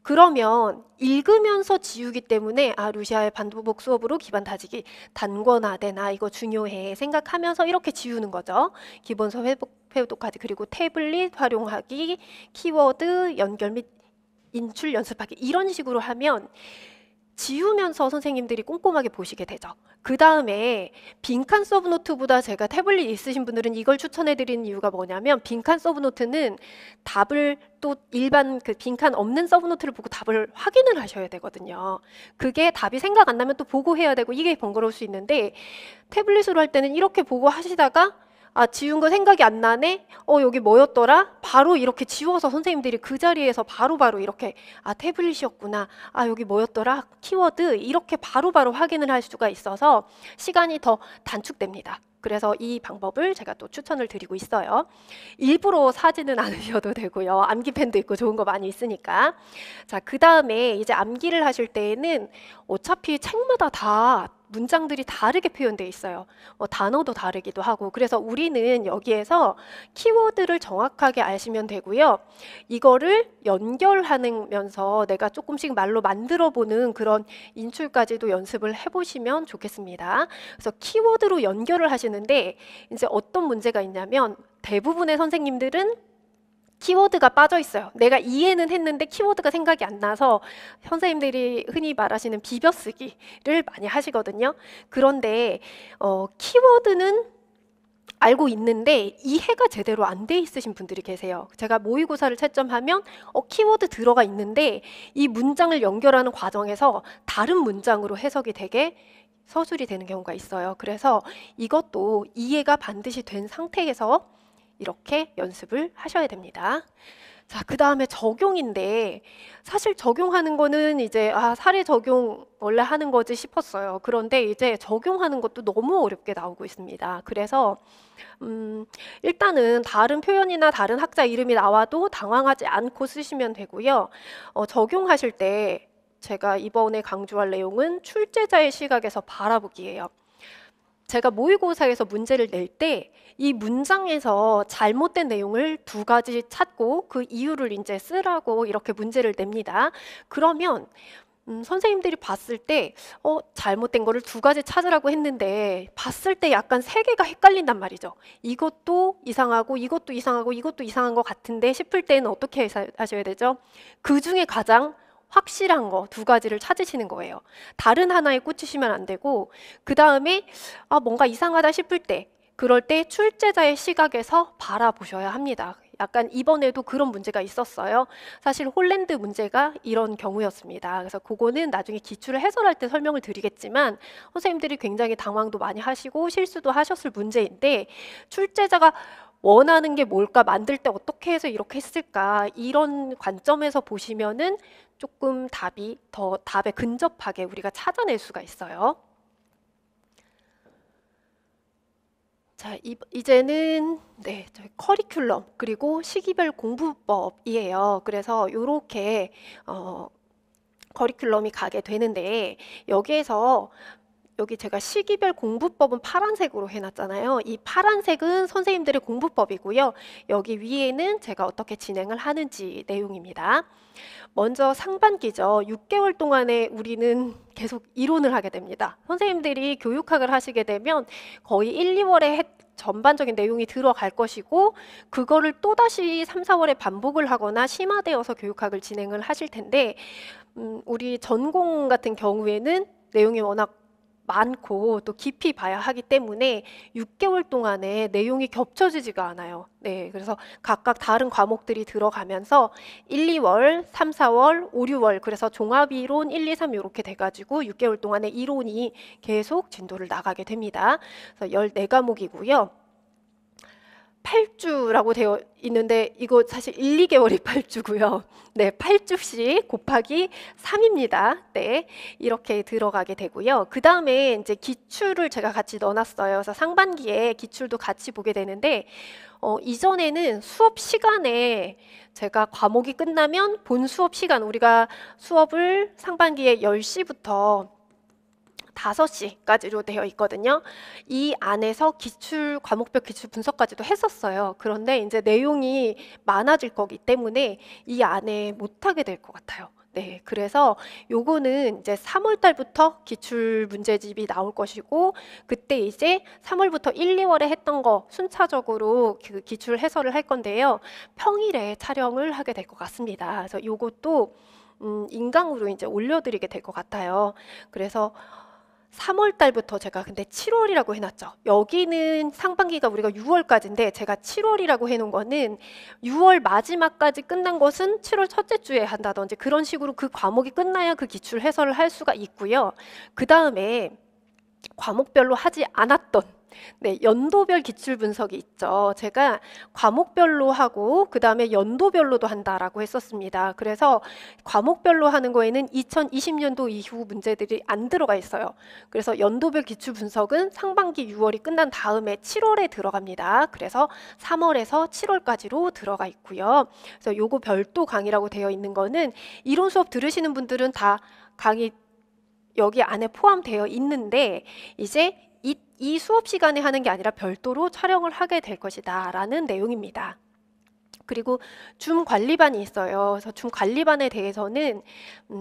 그러면 읽으면서 지우기 때문에 루시아의 반복 수업으로 기반 다지기 단권화되나 이거 중요해 생각하면서 이렇게 지우는 거죠. 기본서 회독하기 그리고 태블릿 활용하기, 키워드 연결 및 인출 연습하기 이런 식으로 하면 지우면서 선생님들이 꼼꼼하게 보시게 되죠. 그 다음에 빈칸 서브노트보다 제가 태블릿 있으신 분들은 이걸 추천해 드리는 이유가 뭐냐면 빈칸 서브노트는 답을 또 일반 그 빈칸 없는 서브노트를 보고 답을 확인을 하셔야 되거든요. 그게 답이 생각 안 나면 또 보고 해야 되고 이게 번거로울 수 있는데 태블릿으로 할 때는 이렇게 보고 하시다가 지운 거 생각이 안 나네? 여기 뭐였더라? 바로 이렇게 지워서 선생님들이 그 자리에서 바로바로 이렇게 태블릿이었구나. 여기 뭐였더라? 키워드 이렇게 바로바로 확인을 할 수가 있어서 시간이 더 단축됩니다. 그래서 이 방법을 제가 또 추천을 드리고 있어요. 일부러 사지는 않으셔도 되고요. 암기펜도 있고 좋은 거 많이 있으니까. 자, 그 다음에 이제 암기를 하실 때에는 어차피 책마다 다 문장들이 다르게 표현되어 있어요. 단어도 다르기도 하고. 그래서 우리는 여기에서 키워드를 정확하게 아시면 되고요. 이거를 연결하면서 내가 조금씩 말로 만들어보는 그런 인출까지도 연습을 해보시면 좋겠습니다. 그래서 키워드로 연결을 하시는데 이제 어떤 문제가 있냐면 대부분의 선생님들은 키워드가 빠져 있어요. 내가 이해는 했는데 키워드가 생각이 안 나서 선생님들이 흔히 말하시는 비벼쓰기를 많이 하시거든요. 그런데 키워드는 알고 있는데 이해가 제대로 안 돼 있으신 분들이 계세요. 제가 모의고사를 채점하면 키워드 들어가 있는데 이 문장을 연결하는 과정에서 다른 문장으로 해석이 되게 서술이 되는 경우가 있어요. 그래서 이것도 이해가 반드시 된 상태에서 이렇게 연습을 하셔야 됩니다. 자, 그 다음에 적용인데, 사실 적용하는 거는 이제, 사례 적용 원래 하는 거지 싶었어요. 그런데 이제 적용하는 것도 너무 어렵게 나오고 있습니다. 그래서, 일단은 다른 표현이나 다른 학자 이름이 나와도 당황하지 않고 쓰시면 되고요. 적용하실 때 제가 이번에 강조할 내용은 출제자의 시각에서 바라보기예요. 제가 모의고사에서 문제를 낼 때 이 문장에서 잘못된 내용을 두 가지 찾고 그 이유를 이제 쓰라고 이렇게 문제를 냅니다. 그러면 선생님들이 봤을 때 잘못된 거를 두 가지 찾으라고 했는데 봤을 때 약간 세 개가 헷갈린단 말이죠. 이것도 이상하고 이것도 이상하고 이것도 이상한 것 같은데 싶을 때는 어떻게 하셔야 되죠? 그 중에 가장 확실한 거 두 가지를 찾으시는 거예요. 다른 하나에 꽂히시면 안 되고, 그 다음에 뭔가 이상하다 싶을 때, 그럴 때 출제자의 시각에서 바라보셔야 합니다. 약간 이번에도 그런 문제가 있었어요. 사실 홀랜드 문제가 이런 경우였습니다. 그래서 그거는 나중에 기출을 해설할 때 설명을 드리겠지만 선생님들이 굉장히 당황도 많이 하시고 실수도 하셨을 문제인데, 출제자가 원하는 게 뭘까, 만들 때 어떻게 해서 이렇게 했을까, 이런 관점에서 보시면은 조금 답이 더 답에 근접하게 우리가 찾아낼 수가 있어요. 자, 이제는 저희 커리큘럼 그리고 시기별 공부법이에요. 그래서 이렇게 커리큘럼이 가게 되는데, 여기에서 여기 제가 시기별 공부법은 파란색으로 해놨잖아요. 이 파란색은 선생님들의 공부법이고요. 여기 위에는 제가 어떻게 진행을 하는지 내용입니다. 먼저 상반기죠. 6개월 동안에 우리는 계속 이론을 하게 됩니다. 선생님들이 교육학을 하시게 되면 거의 1, 2월에 전반적인 내용이 들어갈 것이고, 그거를 또다시 3, 4월에 반복을 하거나 심화되어서 교육학을 진행을 하실 텐데, 우리 전공 같은 경우에는 내용이 워낙 많고 또 깊이 봐야 하기 때문에 6개월 동안에 내용이 겹쳐지지가 않아요. 그래서 각각 다른 과목들이 들어가면서 1, 2월, 3, 4월, 5, 6월, 그래서 종합이론 1, 2, 3 이렇게 돼가지고 6개월 동안에 이론이 계속 진도를 나가게 됩니다. 그래서 14과목이고요. 8주라고 되어 있는데 이거 사실 1, 2개월이 8주고요. 8주씩 곱하기 3입니다. 이렇게 들어가게 되고요. 그 다음에 이제 기출을 제가 같이 넣어놨어요. 그래서 상반기에 기출도 같이 보게 되는데, 이전에는 수업 시간에 제가 과목이 끝나면 본 수업 시간, 우리가 수업을 상반기에 10시부터 5시까지로 되어 있거든요. 이 안에서 과목별 기출 분석까지도 했었어요. 그런데 이제 내용이 많아질 거기 때문에 이 안에 못하게 될 것 같아요. 그래서 요거는 이제 3월 달부터 기출 문제집이 나올 것이고, 그때 이제 3월부터 1, 2월에 했던 거 순차적으로 그 기출 해설을 할 건데요. 평일에 촬영을 하게 될 것 같습니다. 그래서 요것도 인강으로 이제 올려드리게 될 것 같아요. 그래서 3월 달부터 제가 근데 7월이라고 해놨죠. 여기는 상반기가 우리가 6월까지인데 제가 7월이라고 해놓은 거는 6월 마지막까지 끝난 것은 7월 첫째 주에 한다든지 그런 식으로 그 과목이 끝나야 그 기출 해설을 할 수가 있고요. 그 다음에 과목별로 하지 않았던 연도별 기출 분석이 있죠. 제가 과목별로 하고 그 다음에 연도별로도 한다라고 했었습니다. 그래서 과목별로 하는 거에는 2020년도 이후 문제들이 안 들어가 있어요. 그래서 연도별 기출 분석은 상반기 6월이 끝난 다음에 7월에 들어갑니다. 그래서 3월에서 7월까지로 들어가 있고요. 그래서 요거 별도 강의라고 되어 있는 거는 이론 수업 들으시는 분들은 다 강의 여기 안에 포함되어 있는데, 이제 이 수업 시간에 하는 게 아니라 별도로 촬영을 하게 될 것이다 라는 내용입니다. 그리고 줌 관리반이 있어요. 그래서 줌 관리반에 대해서는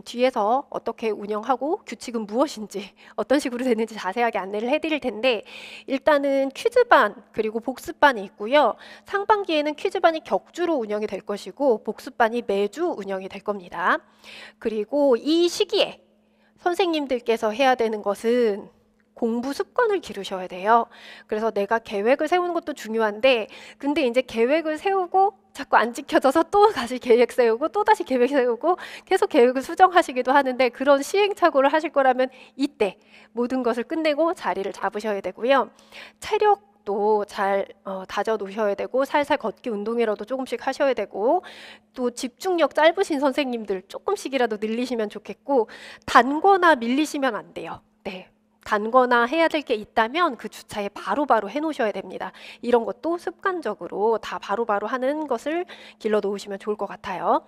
뒤에서 어떻게 운영하고 규칙은 무엇인지 어떤 식으로 되는지 자세하게 안내를 해드릴 텐데, 일단은 퀴즈반 그리고 복습반이 있고요. 상반기에는 퀴즈반이 격주로 운영이 될 것이고 복습반이 매주 운영이 될 겁니다. 그리고 이 시기에 선생님들께서 해야 되는 것은 공부 습관을 기르셔야 돼요. 그래서 내가 계획을 세우는 것도 중요한데, 근데 이제 계획을 세우고 자꾸 안 지켜져서 또 다시 계획 세우고 또 다시 계획 세우고 계속 계획을 수정하시기도 하는데, 그런 시행착오를 하실 거라면 이때 모든 것을 끝내고 자리를 잡으셔야 되고요. 체력 또 잘 다져 놓으셔야 되고 살살 걷기 운동이라도 조금씩 하셔야 되고 또 집중력 짧으신 선생님들 조금씩이라도 늘리시면 좋겠고 단거나 밀리시면 안 돼요. 네. 단거나 해야 될 게 있다면 그 주차에 바로바로 해놓으셔야 됩니다. 이런 것도 습관적으로 다 바로바로 하는 것을 길러 놓으시면 좋을 것 같아요.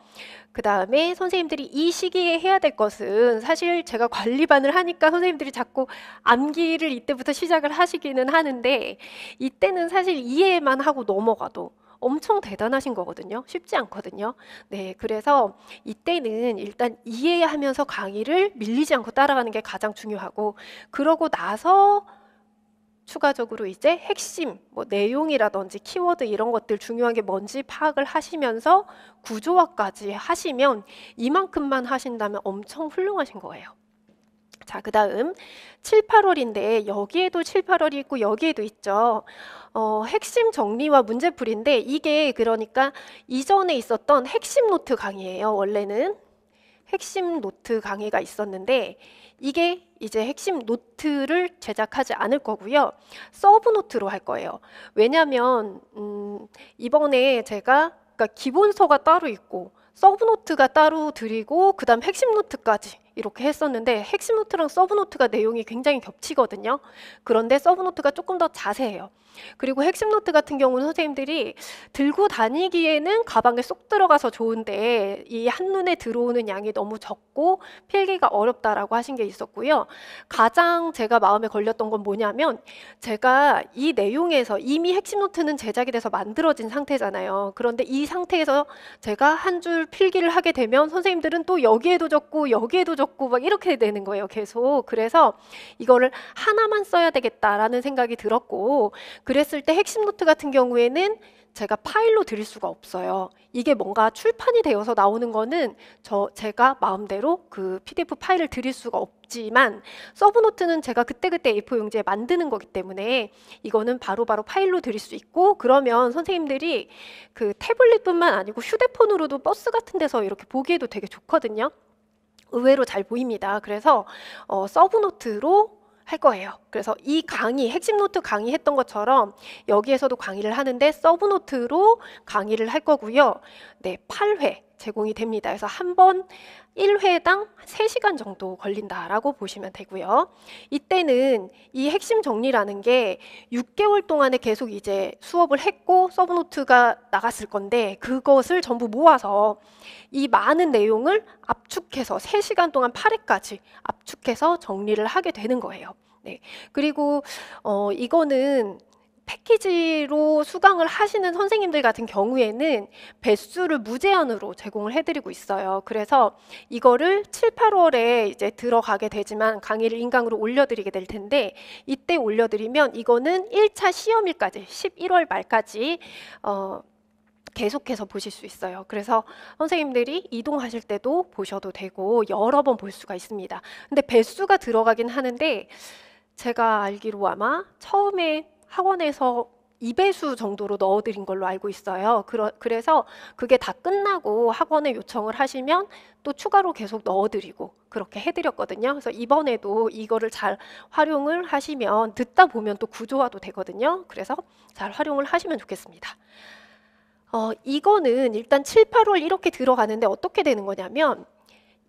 그 다음에 선생님들이 이 시기에 해야 될 것은 사실 제가 관리반을 하니까 선생님들이 자꾸 암기를 이때부터 시작을 하시기는 하는데 이때는 사실 이해만 하고 넘어가도 엄청 대단하신 거거든요. 쉽지 않거든요. 네, 그래서 이때는 일단 이해하면서 강의를 밀리지 않고 따라가는 게 가장 중요하고 그러고 나서 추가적으로 이제 핵심, 뭐 내용이라든지 키워드 이런 것들 중요한 게 뭔지 파악을 하시면서 구조화까지 하시면 이만큼만 하신다면 엄청 훌륭하신 거예요. 자, 그 다음 7, 8월인데 여기에도 7, 8월이 있고 여기에도 있죠. 핵심 정리와 문제풀이인데 이게 그러니까 이전에 있었던 핵심 노트 강의예요. 원래는 핵심 노트 강의가 있었는데 이게 이제 핵심 노트를 제작하지 않을 거고요. 서브 노트로 할 거예요. 왜냐하면 이번에 제가 그러니까 기본서가 따로 있고 서브 노트가 따로 드리고 그 다음 핵심 노트까지 이렇게 했었는데 핵심 노트랑 서브 노트가 내용이 굉장히 겹치거든요. 그런데 서브 노트가 조금 더 자세해요. 그리고 핵심 노트 같은 경우는 선생님들이 들고 다니기에는 가방에 쏙 들어가서 좋은데 이 한눈에 들어오는 양이 너무 적고 필기가 어렵다라고 하신 게 있었고요. 가장 제가 마음에 걸렸던 건 뭐냐면 제가 이 내용에서 이미 핵심 노트는 제작이 돼서 만들어진 상태잖아요. 그런데 이 상태에서 제가 한 줄 필기를 하게 되면 선생님들은 또 여기에도 적고 여기에도 적고 막 이렇게 되는 거예요. 계속. 그래서 이거를 하나만 써야 되겠다라는 생각이 들었고 그랬을 때 핵심 노트 같은 경우에는 제가 파일로 드릴 수가 없어요. 이게 뭔가 출판이 되어서 나오는 거는 제가 마음대로 그 PDF 파일을 드릴 수가 없지만 서브 노트는 제가 그때그때 A4 용지에 만드는 거기 때문에 이거는 바로바로 파일로 드릴 수 있고 그러면 선생님들이 그 태블릿뿐만 아니고 휴대폰으로도 버스 같은 데서 이렇게 보기에도 되게 좋거든요. 의외로 잘 보입니다. 그래서 서브 노트로 할 거예요. 그래서 이 강의, 핵심 노트 강의했던 것처럼 여기에서도 강의를 하는데 서브 노트로 강의를 할 거고요. 네, 8회 제공이 됩니다. 그래서 한 번 1회당 3시간 정도 걸린다라고 보시면 되고요. 이때는 이 핵심 정리라는 게 6개월 동안에 계속 이제 수업을 했고 서브 노트가 나갔을 건데 그것을 전부 모아서 이 많은 내용을 압축해서 3시간 동안 8회까지 압축해서 정리를 하게 되는 거예요. 네. 그리고 이거는 패키지로 수강을 하시는 선생님들 같은 경우에는 배수를 무제한으로 제공을 해드리고 있어요. 그래서 이거를 7, 8월에 이제 들어가게 되지만 강의를 인강으로 올려드리게 될 텐데 이때 올려드리면 이거는 1차 시험일까지 11월 말까지 계속해서 보실 수 있어요. 그래서 선생님들이 이동하실 때도 보셔도 되고 여러 번 볼 수가 있습니다. 근데 배수가 들어가긴 하는데 제가 알기로 아마 처음에 학원에서 2배수 정도로 넣어드린 걸로 알고 있어요. 그래서 그게 다 끝나고 학원에 요청을 하시면 또 추가로 계속 넣어드리고 그렇게 해드렸거든요. 그래서 이번에도 이거를 잘 활용을 하시면 듣다 보면 또 구조화도 되거든요. 그래서 잘 활용을 하시면 좋겠습니다. 이거는 일단 7, 8월 이렇게 들어가는데 어떻게 되는 거냐면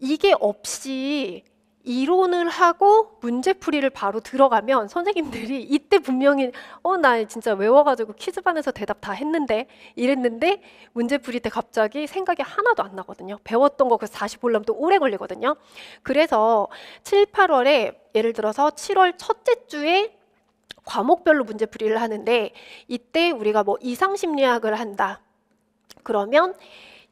이게 없이 이론을 하고 문제풀이를 바로 들어가면 선생님들이 이때 분명히 나 진짜 외워가지고 퀴즈반에서 대답 다 했는데 이랬는데 문제풀이 때 갑자기 생각이 하나도 안 나거든요. 배웠던 거 그래서 다시 보려면 또 오래 걸리거든요. 그래서 7, 8월에 예를 들어서 7월 첫째 주에 과목별로 문제풀이를 하는데 이때 우리가 뭐 이상심리학을 한다. 그러면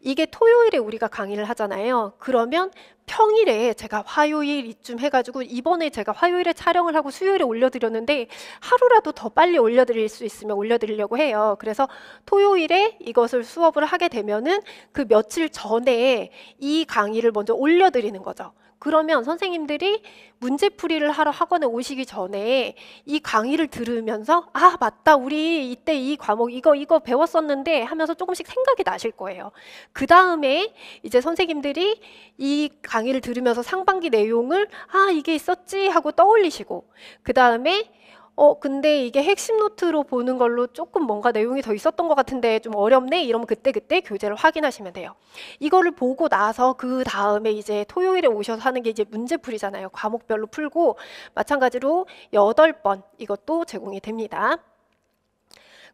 이게 토요일에 우리가 강의를 하잖아요. 그러면 평일에 제가 화요일 이쯤 해가지고 이번에 제가 화요일에 촬영을 하고 수요일에 올려드렸는데 하루라도 더 빨리 올려드릴 수 있으면 올려드리려고 해요. 그래서 토요일에 이것을 수업을 하게 되면은 그 며칠 전에 이 강의를 먼저 올려드리는 거죠. 그러면 선생님들이 문제풀이를 하러 학원에 오시기 전에 이 강의를 들으면서 아 맞다 우리 이때 이 과목 이거 배웠었는데 하면서 조금씩 생각이 나실 거예요. 그 다음에 이제 선생님들이 이 강의를 들으면서 상반기 내용을 아 이게 있었지 하고 떠올리시고 그 다음에 근데 이게 핵심 노트로 보는 걸로 조금 뭔가 내용이 더 있었던 것 같은데 좀 어렵네? 이러면 그때그때 교재를 확인하시면 돼요. 이거를 보고 나서 그 다음에 이제 토요일에 오셔서 하는 게 이제 문제풀이잖아요. 과목별로 풀고 마찬가지로 8번 이것도 제공이 됩니다.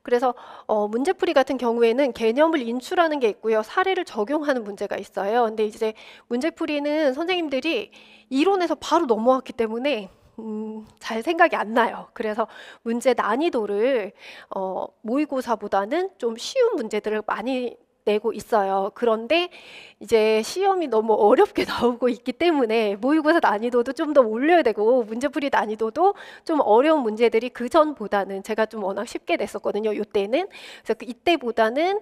그래서 문제풀이 같은 경우에는 개념을 인출하는 게 있고요. 사례를 적용하는 문제가 있어요. 근데 이제 문제풀이는 선생님들이 이론에서 바로 넘어왔기 때문에 잘 생각이 안 나요. 그래서 문제 난이도를 모의고사보다는 좀 쉬운 문제들을 많이 내고 있어요. 그런데 이제 시험이 너무 어렵게 나오고 있기 때문에 모의고사 난이도도 좀 더 올려야 되고 문제풀이 난이도도 좀 어려운 문제들이 그 전보다는 제가 좀 워낙 쉽게 냈었거든요. 이때는. 그래서 이때보다는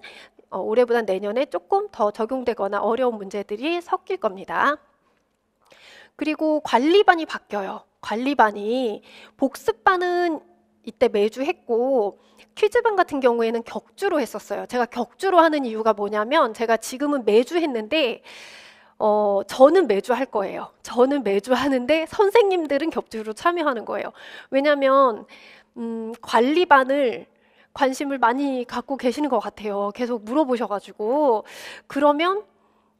올해보다는 내년에 조금 더 적용되거나 어려운 문제들이 섞일 겁니다. 그리고 관리반이 바뀌어요. 관리반이 복습반은 이때 매주 했고 퀴즈반 같은 경우에는 격주로 했었어요. 제가 격주로 하는 이유가 뭐냐면 제가 지금은 매주 했는데 저는 매주 할 거예요. 저는 매주 하는데 선생님들은 격주로 참여하는 거예요. 왜냐면 관리반을 관심을 많이 갖고 계시는 것 같아요. 계속 물어보셔가지고 그러면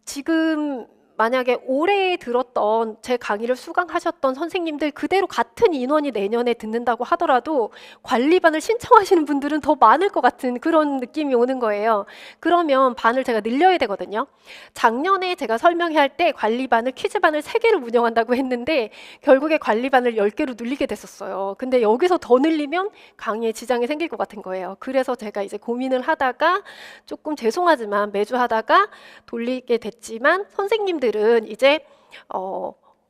지금 만약에 올해 들었던 제 강의를 수강하셨던 선생님들 그대로 같은 인원이 내년에 듣는다고 하더라도 관리반을 신청하시는 분들은 더 많을 것 같은 그런 느낌이 오는 거예요. 그러면 반을 제가 늘려야 되거든요. 작년에 제가 설명회 할 때 관리반을 퀴즈반을 3개를 운영한다고 했는데 결국에 관리반을 10개로 늘리게 됐었어요. 근데 여기서 더 늘리면 강의에 지장이 생길 것 같은 거예요. 그래서 제가 이제 고민을 하다가 조금 죄송하지만 매주 하다가 돌리게 됐지만 선생님들은 이제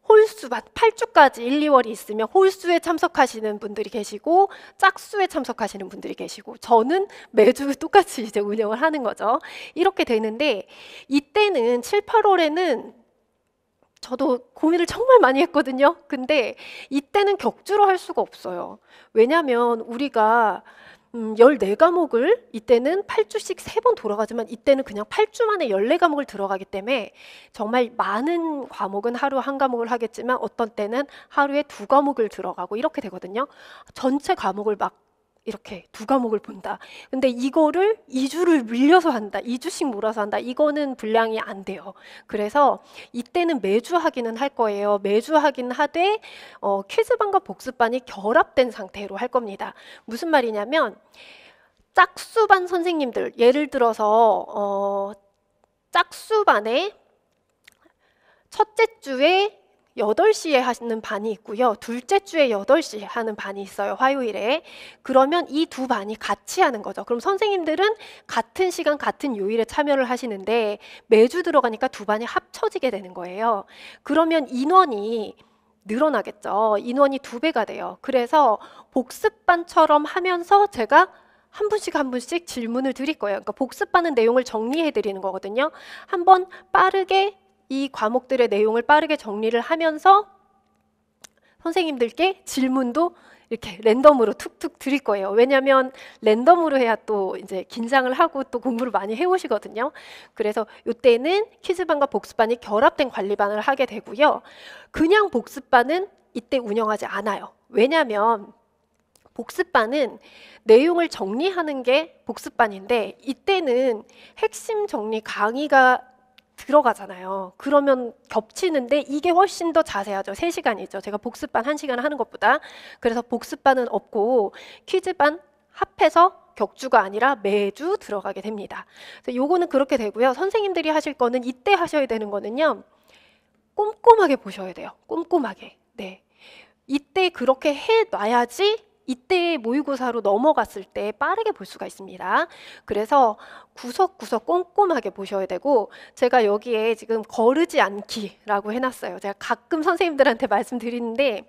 홀수반 8주까지 1, 2월이 있으면 홀수에 참석하시는 분들이 계시고 짝수에 참석하시는 분들이 계시고 저는 매주 똑같이 이제 운영을 하는 거죠. 이렇게 되는데 이때는 7, 8월에는 저도 고민을 정말 많이 했거든요. 근데 이때는 격주로 할 수가 없어요. 왜냐하면 우리가 14과목을 이때는 8주씩 3번 돌아가지만 이때는 그냥 8주 만에 14과목을 들어가기 때문에 정말 많은 과목은 하루 한 과목을 하겠지만 어떤 때는 하루에 2과목을 들어가고 이렇게 되거든요. 전체 과목을 막 이렇게 2과목을 본다. 근데 이거를 2주를 밀려서 한다. 2주씩 몰아서 한다. 이거는 분량이 안 돼요. 그래서 이때는 매주 하기는 할 거예요. 매주 하긴 하되 퀴즈반과 복습반이 결합된 상태로 할 겁니다. 무슨 말이냐면 짝수반 선생님들 예를 들어서 짝수반에 첫째 주에 8시에 하시는 반이 있고요. 둘째 주에 8시에 하는 반이 있어요. 화요일에. 그러면 이 두 반이 같이 하는 거죠. 그럼 선생님들은 같은 시간 같은 요일에 참여를 하시는데 매주 들어가니까 두 반이 합쳐지게 되는 거예요. 그러면 인원이 늘어나겠죠. 인원이 2배가 돼요. 그래서 복습반처럼 하면서 제가 한 분씩 한 분씩 질문을 드릴 거예요. 그러니까 복습반은 내용을 정리해 드리는 거거든요. 한번 빠르게 이 과목들의 내용을 빠르게 정리를 하면서 선생님들께 질문도 이렇게 랜덤으로 툭툭 드릴 거예요. 왜냐하면 랜덤으로 해야 또 이제 긴장을 하고 또 공부를 많이 해오시거든요. 그래서 이때는 퀴즈반과 복습반이 결합된 관리반을 하게 되고요. 그냥 복습반은 이때 운영하지 않아요. 왜냐하면 복습반은 내용을 정리하는 게 복습반인데 이때는 핵심 정리 강의가 들어가잖아요. 그러면 겹치는데 이게 훨씬 더 자세하죠. 3시간이죠. 제가 복습반 1시간 하는 것보다. 그래서 복습반은 없고 퀴즈반 합해서 격주가 아니라 매주 들어가게 됩니다. 그래서 요거는 그렇게 되고요. 선생님들이 하실 거는 이때 하셔야 되는 거는요. 꼼꼼하게 보셔야 돼요. 꼼꼼하게. 네. 이때 그렇게 해놔야지 이때 모의고사로 넘어갔을 때 빠르게 볼 수가 있습니다. 그래서 구석구석 꼼꼼하게 보셔야 되고 제가 여기에 지금 거르지 않기라고 해놨어요. 제가 가끔 선생님들한테 말씀드리는데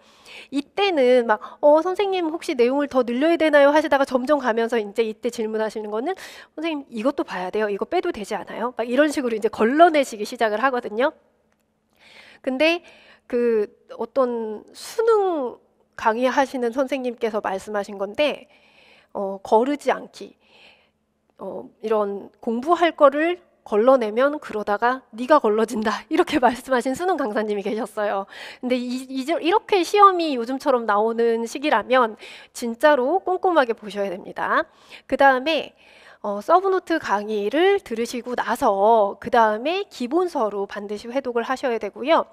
이때는 막 선생님 혹시 내용을 더 늘려야 되나요? 하시다가 점점 가면서 이제 이때 질문하시는 거는 선생님 이것도 봐야 돼요. 이거 빼도 되지 않아요? 막 이런 식으로 이제 걸러내시기 시작을 하거든요. 근데 그 어떤 수능 강의하시는 선생님께서 말씀하신 건데 거르지 않기 이런 공부할 거를 걸러내면 그러다가 네가 걸러진다 이렇게 말씀하신 수능 강사님이 계셨어요. 근데 이렇게 시험이 요즘처럼 나오는 시기라면 진짜로 꼼꼼하게 보셔야 됩니다. 그 다음에 서브노트 강의를 들으시고 나서 그 다음에 기본서로 반드시 회독을 하셔야 되고요.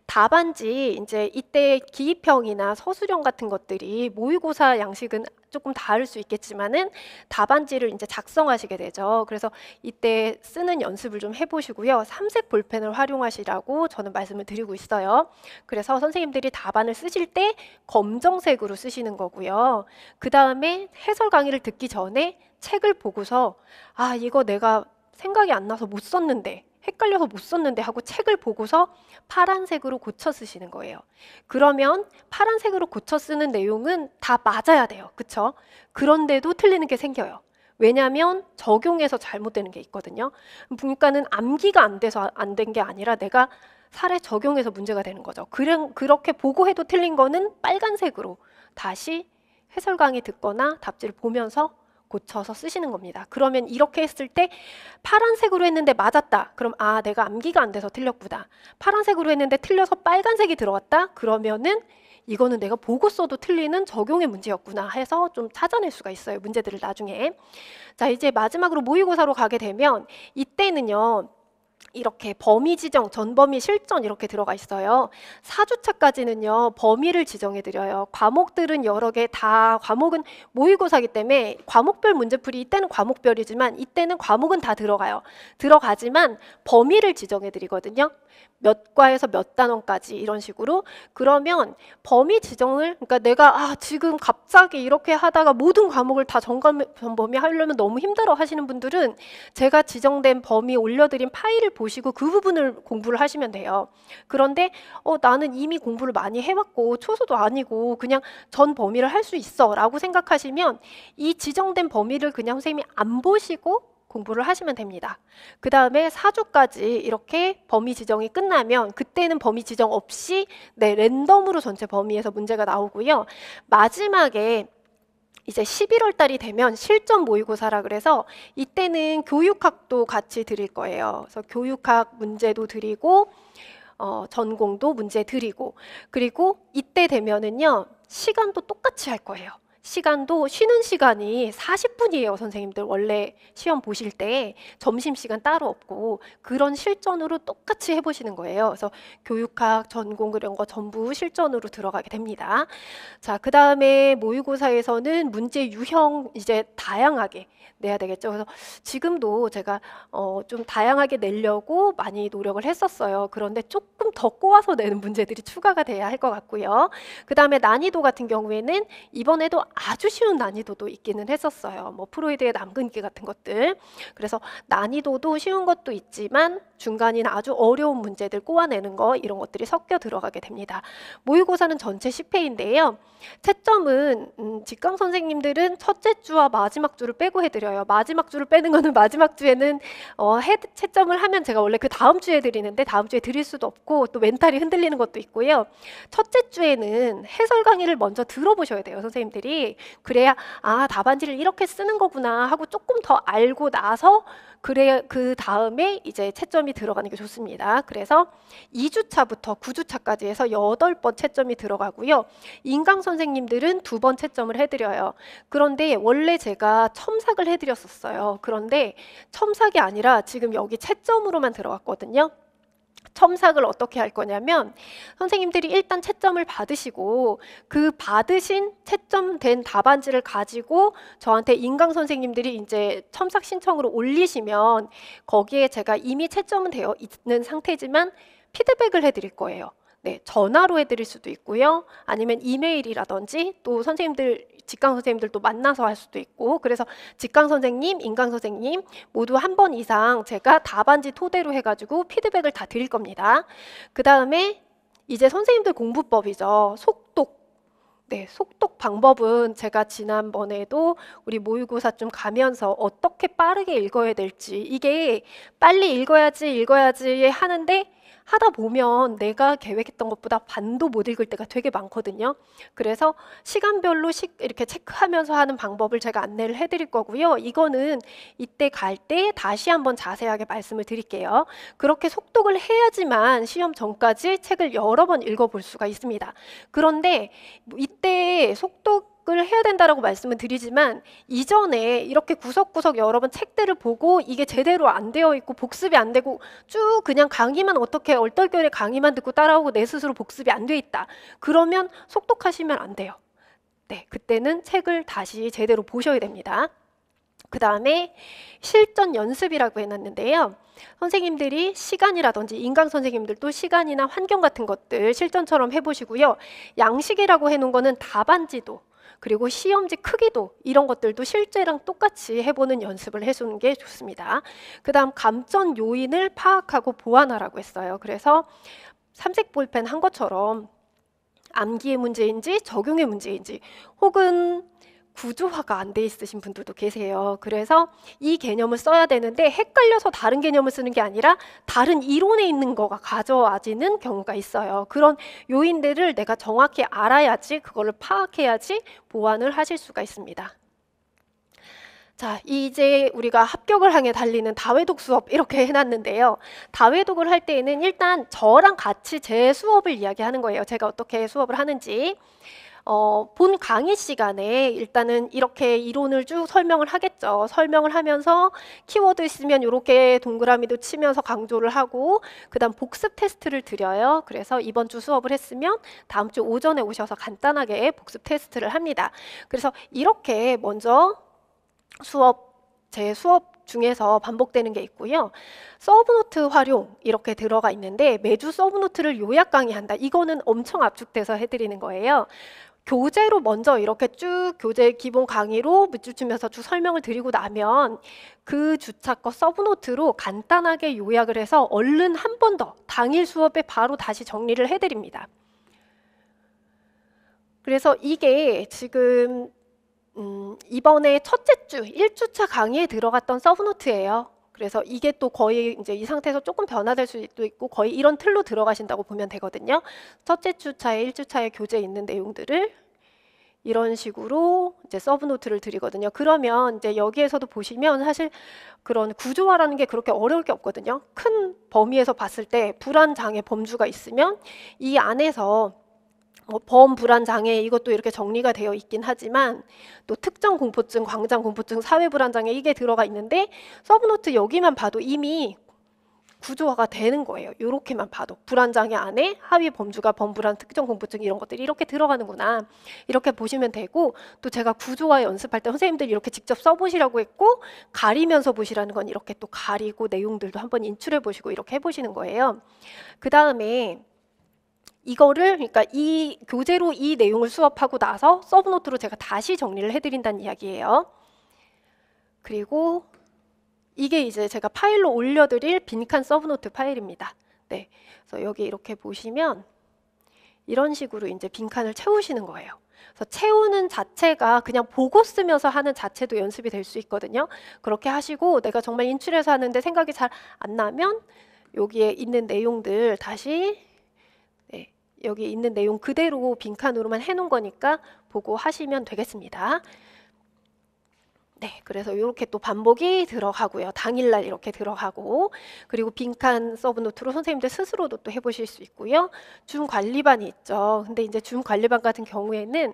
답안지 이제 이때 기입형이나 서술형 같은 것들이 모의고사 양식은 조금 다를 수 있겠지만은 답안지를 이제 작성하시게 되죠. 그래서 이때 쓰는 연습을 좀 해보시고요. 삼색 볼펜을 활용하시라고 저는 말씀을 드리고 있어요. 그래서 선생님들이 답안을 쓰실 때 검정색으로 쓰시는 거고요. 그 다음에 해설 강의를 듣기 전에 책을 보고서 아, 이거 내가 생각이 안 나서 못 썼는데 헷갈려서 못 썼는데 하고 책을 보고서 파란색으로 고쳐 쓰시는 거예요. 그러면 파란색으로 고쳐 쓰는 내용은 다 맞아야 돼요. 그쵸? 그런데도 틀리는 게 생겨요. 왜냐하면 적용해서 잘못되는 게 있거든요. 그러니까는 암기가 안 돼서 안 된 게 아니라 내가 사례 적용해서 문제가 되는 거죠. 그렇게 보고 해도 틀린 거는 빨간색으로 다시 해설 강의 듣거나 답지를 보면서 고쳐서 쓰시는 겁니다. 그러면 이렇게 했을 때 파란색으로 했는데 맞았다. 그럼 아, 내가 암기가 안 돼서 틀렸구나. 파란색으로 했는데 틀려서 빨간색이 들어갔다. 그러면은 이거는 내가 보고 써도 틀리는 적용의 문제였구나 해서 좀 찾아낼 수가 있어요. 문제들을 나중에. 자, 이제 마지막으로 모의고사로 가게 되면 이때는요. 이렇게 범위 지정, 전범위, 실전 이렇게 들어가 있어요. 4주차까지는요. 범위를 지정해 드려요. 과목들은 여러 개 다 과목은 모의고사이기 때문에 과목별 문제풀이 이때는 과목별이지만 이때는 과목은 다 들어가요. 들어가지만 범위를 지정해 드리거든요. 몇 과에서 몇 단원까지 이런 식으로. 그러면 범위 지정을 그러니까 내가 지금 갑자기 이렇게 하다가 모든 과목을 다 전범위 하려면 너무 힘들어 하시는 분들은 제가 지정된 범위 올려드린 파일을 보시고 그 부분을 공부를 하시면 돼요. 그런데 나는 이미 공부를 많이 해왔고 초소도 아니고 그냥 전 범위를 할 수 있어 라고 생각하시면 이 지정된 범위를 그냥 선생님이 안 보시고 공부를 하시면 됩니다. 그 다음에 4주까지 이렇게 범위 지정이 끝나면 그때는 범위 지정 없이 랜덤으로 전체 범위에서 문제가 나오고요. 마지막에 이제 11월 달이 되면 실전 모의고사라 그래서 이때는 교육학도 같이 드릴 거예요. 그래서 교육학 문제도 드리고 전공도 문제 드리고 그리고 이때 되면은요. 시간도 똑같이 할 거예요. 시간도 쉬는 시간이 40분이에요. 선생님들 원래 시험 보실 때 점심시간 따로 없고 그런 실전으로 똑같이 해보시는 거예요. 그래서 교육학, 전공 이런 거 전부 실전으로 들어가게 됩니다. 자, 그 다음에 모의고사에서는 문제 유형 이제 다양하게 내야 되겠죠. 그래서 지금도 제가 좀 다양하게 내려고 많이 노력을 했었어요. 그런데 조금 더 꼬아서 내는 문제들이 추가가 돼야 할 것 같고요. 그 다음에 난이도 같은 경우에는 이번에도 아주 쉬운 난이도도 있기는 했었어요. 뭐 프로이드의 남근기 같은 것들. 그래서 난이도도 쉬운 것도 있지만 중간이나 아주 어려운 문제들 꼬아내는 거 이런 것들이 섞여 들어가게 됩니다. 모의고사는 전체 10회인데요. 채점은 직강 선생님들은 첫째 주와 마지막 주를 빼고 해드려요. 마지막 주를 빼는 거는 마지막 주에는 채점을 하면 제가 원래 그 다음 주에 드리는데 다음 주에 드릴 수도 없고 또 멘탈이 흔들리는 것도 있고요. 첫째 주에는 해설 강의를 먼저 들어보셔야 돼요. 선생님들이. 그래야 답안지를 이렇게 쓰는 거구나 하고 조금 더 알고 나서 그래 그 다음에 이제 채점이 들어가는 게 좋습니다. 그래서 2주차부터 9주차까지 해서 8번 채점이 들어가고요. 인강 선생님들은 2번 채점을 해드려요. 그런데 원래 제가 첨삭을 해드렸었어요. 그런데 첨삭이 아니라 지금 여기 채점으로만 들어갔거든요. 첨삭을 어떻게 할 거냐면 선생님들이 일단 채점을 받으시고 그 받으신 채점된 답안지를 가지고 저한테 인강 선생님들이 이제 첨삭 신청으로 올리시면 거기에 제가 이미 채점은 되어 있는 상태지만 피드백을 해드릴 거예요. 네, 전화로 해드릴 수도 있고요. 아니면 이메일이라든지 또 선생님들, 직강 선생님들도 만나서 할 수도 있고 그래서 직강 선생님, 인강 선생님 모두 한 번 이상 제가 답안지 토대로 해가지고 피드백을 다 드릴 겁니다. 그 다음에 이제 선생님들 공부법이죠. 속독. 네, 속독 방법은 제가 지난번에도 우리 모의고사 좀 가면서 어떻게 빠르게 읽어야 될지 이게 빨리 읽어야지 하는데 하다 보면 내가 계획했던 것보다 반도 못 읽을 때가 되게 많거든요. 그래서 시간별로 이렇게 체크하면서 하는 방법을 제가 안내를 해드릴 거고요. 이거는 이때 갈 때 다시 한번 자세하게 말씀을 드릴게요. 그렇게 속독을 해야지만 시험 전까지 책을 여러 번 읽어볼 수가 있습니다. 그런데 이때 속독을 해야 된다라고 말씀을 드리지만 이전에 이렇게 구석구석 여러 번 책들을 보고 이게 제대로 안 되어 있고 복습이 안 되고 쭉 그냥 강의만 어떻게 얼떨결에 강의만 듣고 따라오고 내 스스로 복습이 안 돼 있다. 그러면 속독하시면 안 돼요. 네, 그때는 책을 다시 제대로 보셔야 됩니다. 그 다음에 실전 연습이라고 해놨는데요. 선생님들이 시간이라든지 인강 선생님들도 시간이나 환경 같은 것들 실전처럼 해보시고요. 양식이라고 해놓은 거는 답안지도 그리고 시험지 크기도 이런 것들도 실제랑 똑같이 해보는 연습을 해주는 게 좋습니다. 그 다음 감점 요인을 파악하고 보완하라고 했어요. 그래서 삼색 볼펜 한 것처럼 암기의 문제인지 적용의 문제인지 혹은 구조화가 안 돼 있으신 분들도 계세요. 그래서 이 개념을 써야 되는데 헷갈려서 다른 개념을 쓰는 게 아니라 다른 이론에 있는 거가 가져와지는 경우가 있어요. 그런 요인들을 내가 정확히 알아야지 그거를 파악해야지 보완을 하실 수가 있습니다. 자, 이제 우리가 합격을 향해 달리는 다회독 수업 이렇게 해놨는데요. 다회독을 할 때에는 일단 저랑 같이 제 수업을 이야기하는 거예요. 제가 어떻게 수업을 하는지. 본 강의 시간에 일단은 이렇게 이론을 쭉 설명을 하겠죠. 설명을 하면서 키워드 있으면 이렇게 동그라미도 치면서 강조를 하고 그 다음 복습 테스트를 드려요. 그래서 이번 주 수업을 했으면 다음 주 오전에 오셔서 간단하게 복습 테스트를 합니다. 그래서 이렇게 먼저 제 수업 중에서 반복되는 게 있고요. 서브노트 활용 이렇게 들어가 있는데 매주 서브노트를 요약 강의한다. 이거는 엄청 압축돼서 해드리는 거예요. 교재로 먼저 이렇게 쭉 교재 기본 강의로 밑줄 치면서 쭉 설명을 드리고 나면 그 주차 거 서브노트로 간단하게 요약을 해서 얼른 한 번 더 당일 수업에 바로 다시 정리를 해드립니다. 그래서 이게 지금 이번에 첫째 주 1주차 강의에 들어갔던 서브노트예요. 그래서 이게 또 거의 이제 이 상태에서 조금 변화될 수도 있고 거의 이런 틀로 들어가신다고 보면 되거든요. 첫째 주차에 1주차에 교재에 있는 내용들을 이런 식으로 이제 서브노트를 드리거든요. 그러면 이제 여기에서도 보시면 사실 그런 구조화라는 게 그렇게 어려울 게 없거든요. 큰 범위에서 봤을 때 불안장애 범주가 있으면 이 안에서 범불안장애 이것도 이렇게 정리가 되어 있긴 하지만 또 특정 공포증, 광장 공포증, 사회불안장애 이게 들어가 있는데 서브노트 여기만 봐도 이미 구조화가 되는 거예요. 이렇게만 봐도 불안장애 안에 하위 범주가 범불안, 특정 공포증 이런 것들이 이렇게 들어가는구나 이렇게 보시면 되고 또 제가 구조화 연습할 때 선생님들이 이렇게 직접 써보시라고 했고 가리면서 보시라는 건 이렇게 또 가리고 내용들도 한번 인출해 보시고 이렇게 해보시는 거예요. 그 다음에 이거를 그러니까 이 교재로 이 내용을 수업하고 나서 서브노트로 제가 다시 정리를 해드린다는 이야기예요. 그리고 이게 이제 제가 파일로 올려드릴 빈칸 서브노트 파일입니다. 네, 그래서 여기 이렇게 보시면 이런 식으로 이제 빈칸을 채우시는 거예요. 그래서 채우는 자체가 그냥 보고 쓰면서 하는 자체도 연습이 될 수 있거든요. 그렇게 하시고 내가 정말 인출해서 하는데 생각이 잘 안 나면 여기에 있는 내용들 다시 여기 있는 내용 그대로 빈칸으로만 해놓은 거니까 보고 하시면 되겠습니다. 네, 그래서 이렇게 또 반복이 들어가고요. 당일날 이렇게 들어가고 그리고 빈칸 서브노트로 선생님들 스스로도 또 해보실 수 있고요. 줌 관리반이 있죠. 근데 이제 줌 관리반 같은 경우에는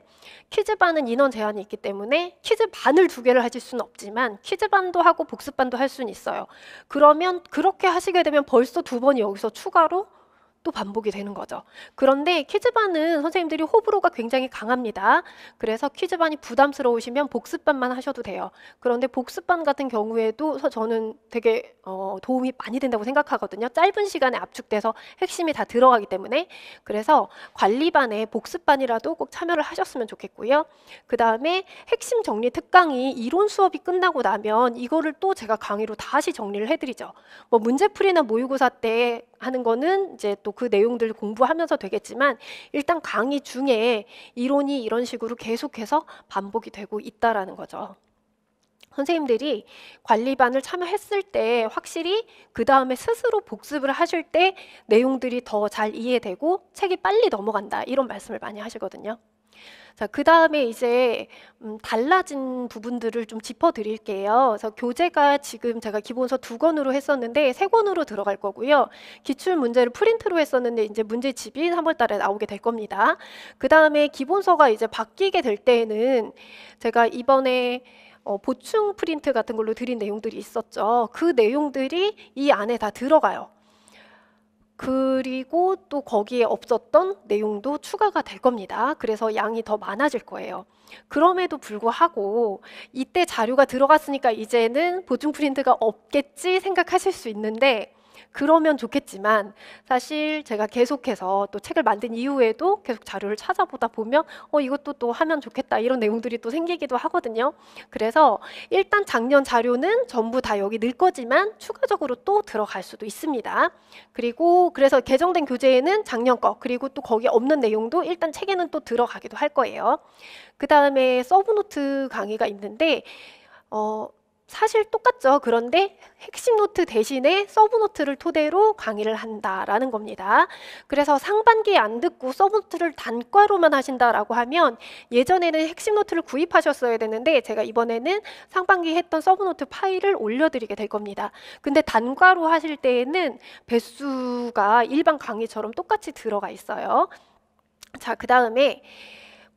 퀴즈반은 인원 제한이 있기 때문에 퀴즈반을 2개를 하실 수는 없지만 퀴즈반도 하고 복습반도 할 수는 있어요. 그러면 그렇게 하시게 되면 벌써 2번이 여기서 추가로 또 반복이 되는 거죠. 그런데 퀴즈반은 선생님들이 호불호가 굉장히 강합니다. 그래서 퀴즈반이 부담스러우시면 복습반만 하셔도 돼요. 그런데 복습반 같은 경우에도 저는 되게 도움이 많이 된다고 생각하거든요. 짧은 시간에 압축돼서 핵심이 다 들어가기 때문에. 그래서 관리반에 복습반이라도 꼭 참여를 하셨으면 좋겠고요. 그 다음에 핵심 정리 특강이 이론 수업이 끝나고 나면 이거를 또 제가 강의로 다시 정리를 해드리죠. 뭐 문제풀이나 모의고사 때 하는 거는 이제 또 그 내용들 공부하면서 되겠지만 일단 강의 중에 이론이 이런 식으로 계속해서 반복이 되고 있다라는 거죠. 선생님들이 관리반을 참여했을 때 확실히 그 다음에 스스로 복습을 하실 때 내용들이 더 잘 이해되고 책이 빨리 넘어간다, 이런 말씀을 많이 하시거든요. 자, 그 다음에 이제 달라진 부분들을 좀 짚어드릴게요. 그래서 교재가 지금 제가 기본서 2권으로 했었는데 3권으로 들어갈 거고요. 기출 문제를 프린트로 했었는데 이제 문제집이 3월 달에 나오게 될 겁니다. 그 다음에 기본서가 이제 바뀌게 될 때에는 제가 이번에 보충 프린트 같은 걸로 드린 내용들이 있었죠. 그 내용들이 이 안에 다 들어가요. 그리고 또 거기에 없었던 내용도 추가가 될 겁니다. 그래서 양이 더 많아질 거예요. 그럼에도 불구하고 이때 자료가 들어갔으니까 이제는 보충 프린트가 없겠지 생각하실 수 있는데, 그러면 좋겠지만 사실 제가 계속해서 또 책을 만든 이후에도 계속 자료를 찾아보다 보면 이것도 또 하면 좋겠다, 이런 내용들이 또 생기기도 하거든요. 그래서 일단 작년 자료는 전부 다 여기 넣을 거지만 추가적으로 또 들어갈 수도 있습니다. 그리고 그래서 개정된 교재에는 작년 거, 그리고 또 거기 없는 내용도 일단 책에는 또 들어가기도 할 거예요. 그 다음에 서브노트 강의가 있는데 사실 똑같죠. 그런데 핵심 노트 대신에 서브노트를 토대로 강의를 한다라는 겁니다. 그래서 상반기에 안 듣고 서브노트를 단과로만 하신다라고 하면 예전에는 핵심 노트를 구입하셨어야 되는데 제가 이번에는 상반기 했던 서브노트 파일을 올려드리게 될 겁니다. 근데 단과로 하실 때에는 배수가 일반 강의처럼 똑같이 들어가 있어요. 자, 그 다음에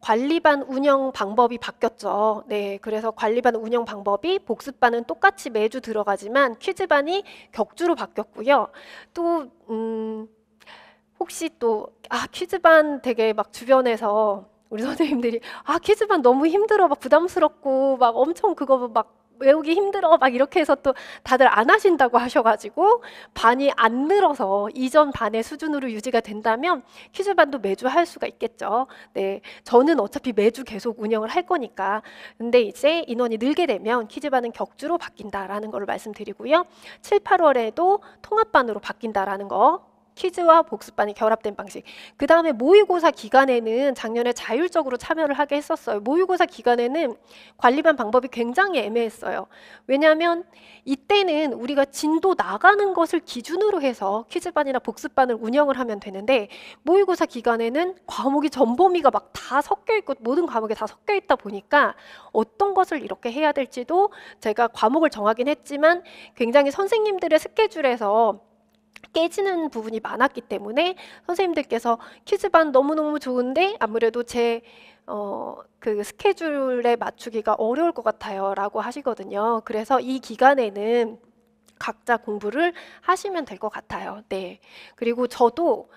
관리반 운영 방법이 바뀌었죠. 네, 그래서 관리반 운영 방법이 복습반은 똑같이 매주 들어가지만 퀴즈반이 격주로 바뀌었고요. 또 혹시 또 퀴즈반 되게 막 주변에서 우리 선생님들이 퀴즈반 너무 힘들어, 막 부담스럽고 막 엄청 그거 막 외우기 힘들어 막 이렇게 해서 또 다들 안 하신다고 하셔가지고 반이 안 늘어서 이전 반의 수준으로 유지가 된다면 퀴즈반도 매주 할 수가 있겠죠. 네, 저는 어차피 매주 계속 운영을 할 거니까. 근데 이제 인원이 늘게 되면 퀴즈반은 격주로 바뀐다라는 걸 말씀드리고요. 7, 8월에도 통합반으로 바뀐다라는 거, 퀴즈와 복습반이 결합된 방식. 그 다음에 모의고사 기간에는 작년에 자율적으로 참여를 하게 했었어요. 모의고사 기간에는 관리반 방법이 굉장히 애매했어요. 왜냐하면 이때는 우리가 진도 나가는 것을 기준으로 해서 퀴즈반이나 복습반을 운영을 하면 되는데, 모의고사 기간에는 과목이 전범위가 막 다 섞여 있고 모든 과목이 다 섞여 있다 보니까 어떤 것을 이렇게 해야 될지도 제가 과목을 정하긴 했지만 굉장히 선생님들의 스케줄에서 깨지는 부분이 많았기 때문에 선생님들께서 퀴즈반 너무너무 좋은데 아무래도 제 그 스케줄에 맞추기가 어려울 것 같아요 라고 하시거든요. 그래서 이 기간에는 각자 공부를 하시면 될 것 같아요. 네. 그리고 저도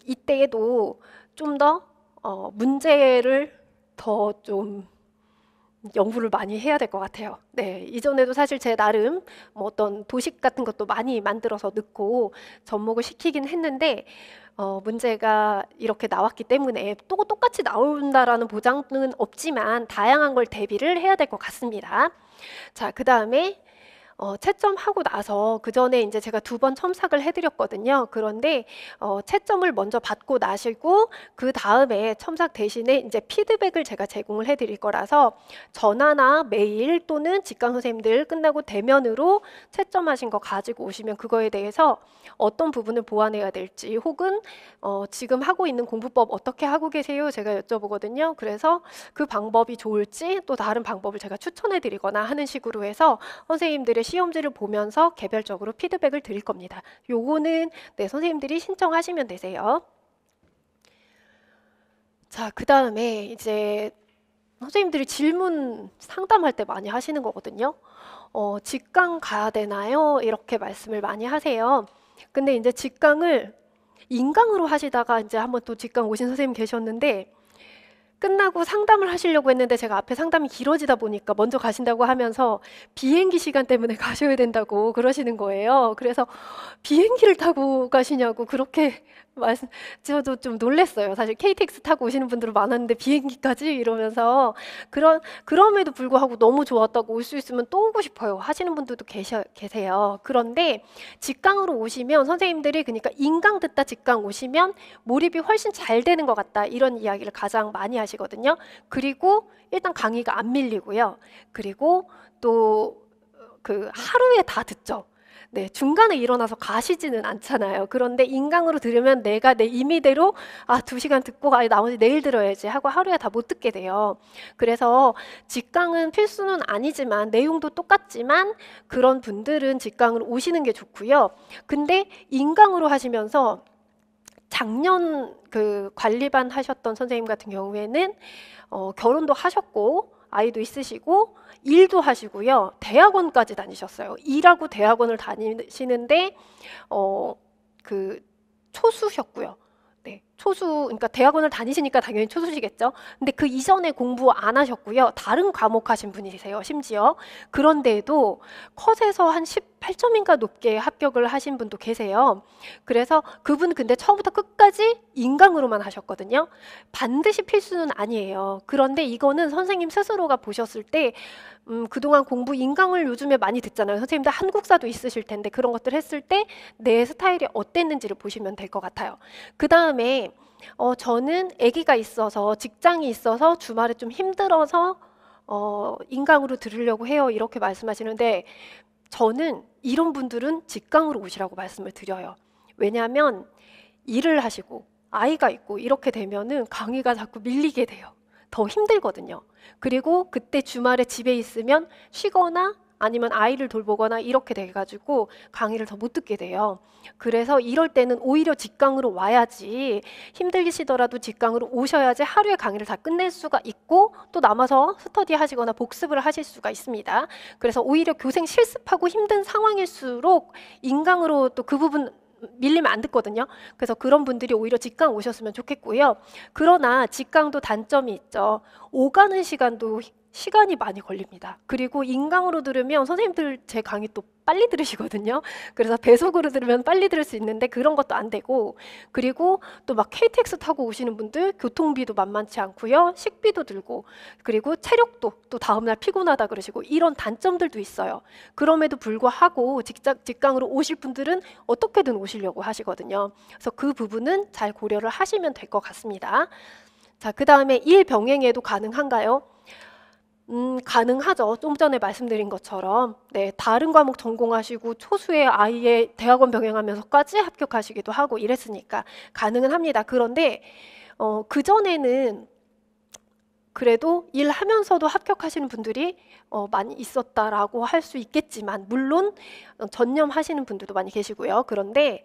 이때에도 좀 더 문제를 더 좀 연구를 많이 해야 될 것 같아요. 네, 이전에도 사실 제 나름 뭐 어떤 도식 같은 것도 많이 만들어서 넣고 접목을 시키긴 했는데 문제가 이렇게 나왔기 때문에 또 똑같이 나온다라는 보장은 없지만 다양한 걸 대비를 해야 될 것 같습니다. 자, 그 다음에 채점하고 나서 그 전에 이제 제가 2번 첨삭을 해드렸거든요. 그런데 채점을 먼저 받고 나시고 그 다음에 첨삭 대신에 이제 피드백을 제가 제공을 해드릴 거라서 전화나 메일 또는 직강 선생님들 끝나고 대면으로 채점하신 거 가지고 오시면 그거에 대해서 어떤 부분을 보완해야 될지, 혹은 지금 하고 있는 공부법 어떻게 하고 계세요? 제가 여쭤보거든요. 그래서 그 방법이 좋을지 또 다른 방법을 제가 추천해드리거나 하는 식으로 해서 선생님들의 시험지를 보면서 개별적으로 피드백을 드릴 겁니다. 요거는 네, 선생님들이 신청하시면 되세요. 자, 그 다음에 이제 선생님들이 질문 상담할 때 많이 하시는 거거든요. 직강 가야 되나요? 이렇게 말씀을 많이 하세요. 근데 이제 직강을 인강으로 하시다가 이제 한번 또 직강 오신 선생님 계셨는데, 끝나고 상담을 하시려고 했는데 제가 앞에 상담이 길어지다 보니까 먼저 가신다고 하면서 비행기 시간 때문에 가셔야 된다고 그러시는 거예요. 그래서 비행기를 타고 가시냐고 그렇게 저도 좀 놀랬어요. 사실 KTX 타고 오시는 분들은 많았는데 비행기까지 이러면서 그럼에도 불구하고 너무 좋았다고 올 수 있으면 또 오고 싶어요 하시는 분들도 계세요. 그런데 직강으로 오시면 선생님들이 그러니까 인강 듣다 직강 오시면 몰입이 훨씬 잘 되는 것 같다, 이런 이야기를 가장 많이 하시죠. 하시거든요. 그리고 일단 강의가 안 밀리고요. 그리고 또 그 하루에 다 듣죠. 네, 중간에 일어나서 가시지는 않잖아요. 그런데 인강으로 들으면 내가 내 임의대로 2시간 듣고 나머지 내일 들어야지 하고 하루에 다 못 듣게 돼요. 그래서 직강은 필수는 아니지만 내용도 똑같지만 그런 분들은 직강으로 오시는 게 좋고요. 근데 인강으로 하시면서 작년 그 관리반 하셨던 선생님 같은 경우에는 결혼도 하셨고 아이도 있으시고 일도 하시고요. 대학원까지 다니셨어요. 일하고 대학원을 다니시는데 그 초수셨고요. 네, 그러니까 대학원을 다니시니까 당연히 초수시겠죠. 근데 그 이전에 공부 안 하셨고요. 다른 과목 하신 분이세요, 심지어. 그런데도 컷에서 한 18점인가 높게 합격을 하신 분도 계세요. 그래서 그분 근데 처음부터 끝까지 인강으로만 하셨거든요. 반드시 필수는 아니에요. 그런데 이거는 선생님 스스로가 보셨을 때 그동안 공부 인강을 요즘에 많이 듣잖아요. 선생님들 한국사도 있으실 텐데 그런 것들 했을 때 내 스타일이 어땠는지를 보시면 될 것 같아요. 그 다음에 저는 아기가 있어서 직장이 있어서 주말에 좀 힘들어서 인강으로 들으려고 해요. 이렇게 말씀하시는데 저는 이런 분들은 직강으로 오시라고 말씀을 드려요. 왜냐하면 일을 하시고 아이가 있고 이렇게 되면은 강의가 자꾸 밀리게 돼요. 더 힘들거든요. 그리고 그때 주말에 집에 있으면 쉬거나 아니면 아이를 돌보거나 이렇게 돼가지고 강의를 더 못 듣게 돼요. 그래서 이럴 때는 오히려 직강으로 와야지, 힘들시더라도 직강으로 오셔야지 하루에 강의를 다 끝낼 수가 있고 또 남아서 스터디 하시거나 복습을 하실 수가 있습니다. 그래서 오히려 교생 실습하고 힘든 상황일수록 인강으로 또 그 부분 밀리면 안 듣거든요. 그래서 그런 분들이 오히려 직강 오셨으면 좋겠고요. 그러나 직강도 단점이 있죠. 오가는 시간이 많이 걸립니다. 그리고 인강으로 들으면 선생님들 제 강의 또 빨리 들으시거든요. 그래서 배속으로 들으면 빨리 들을 수 있는데 그런 것도 안 되고, 그리고 또 막 KTX 타고 오시는 분들 교통비도 만만치 않고요. 식비도 들고, 그리고 체력도 또 다음날 피곤하다 그러시고 이런 단점들도 있어요. 그럼에도 불구하고 직강으로 오실 분들은 어떻게든 오시려고 하시거든요. 그래서 그 부분은 잘 고려를 하시면 될 것 같습니다. 자, 그 다음에 일 병행해도 가능한가요? 가능하죠. 좀 전에 말씀드린 것처럼 네, 다른 과목 전공하시고 초수의 아이의 대학원 병행하면서까지 합격하시기도 하고 이랬으니까 가능은 합니다. 그런데 그전에는 그래도 일하면서도 합격하시는 분들이 많이 있었다라고 할 수 있겠지만 물론 전념하시는 분들도 많이 계시고요. 그런데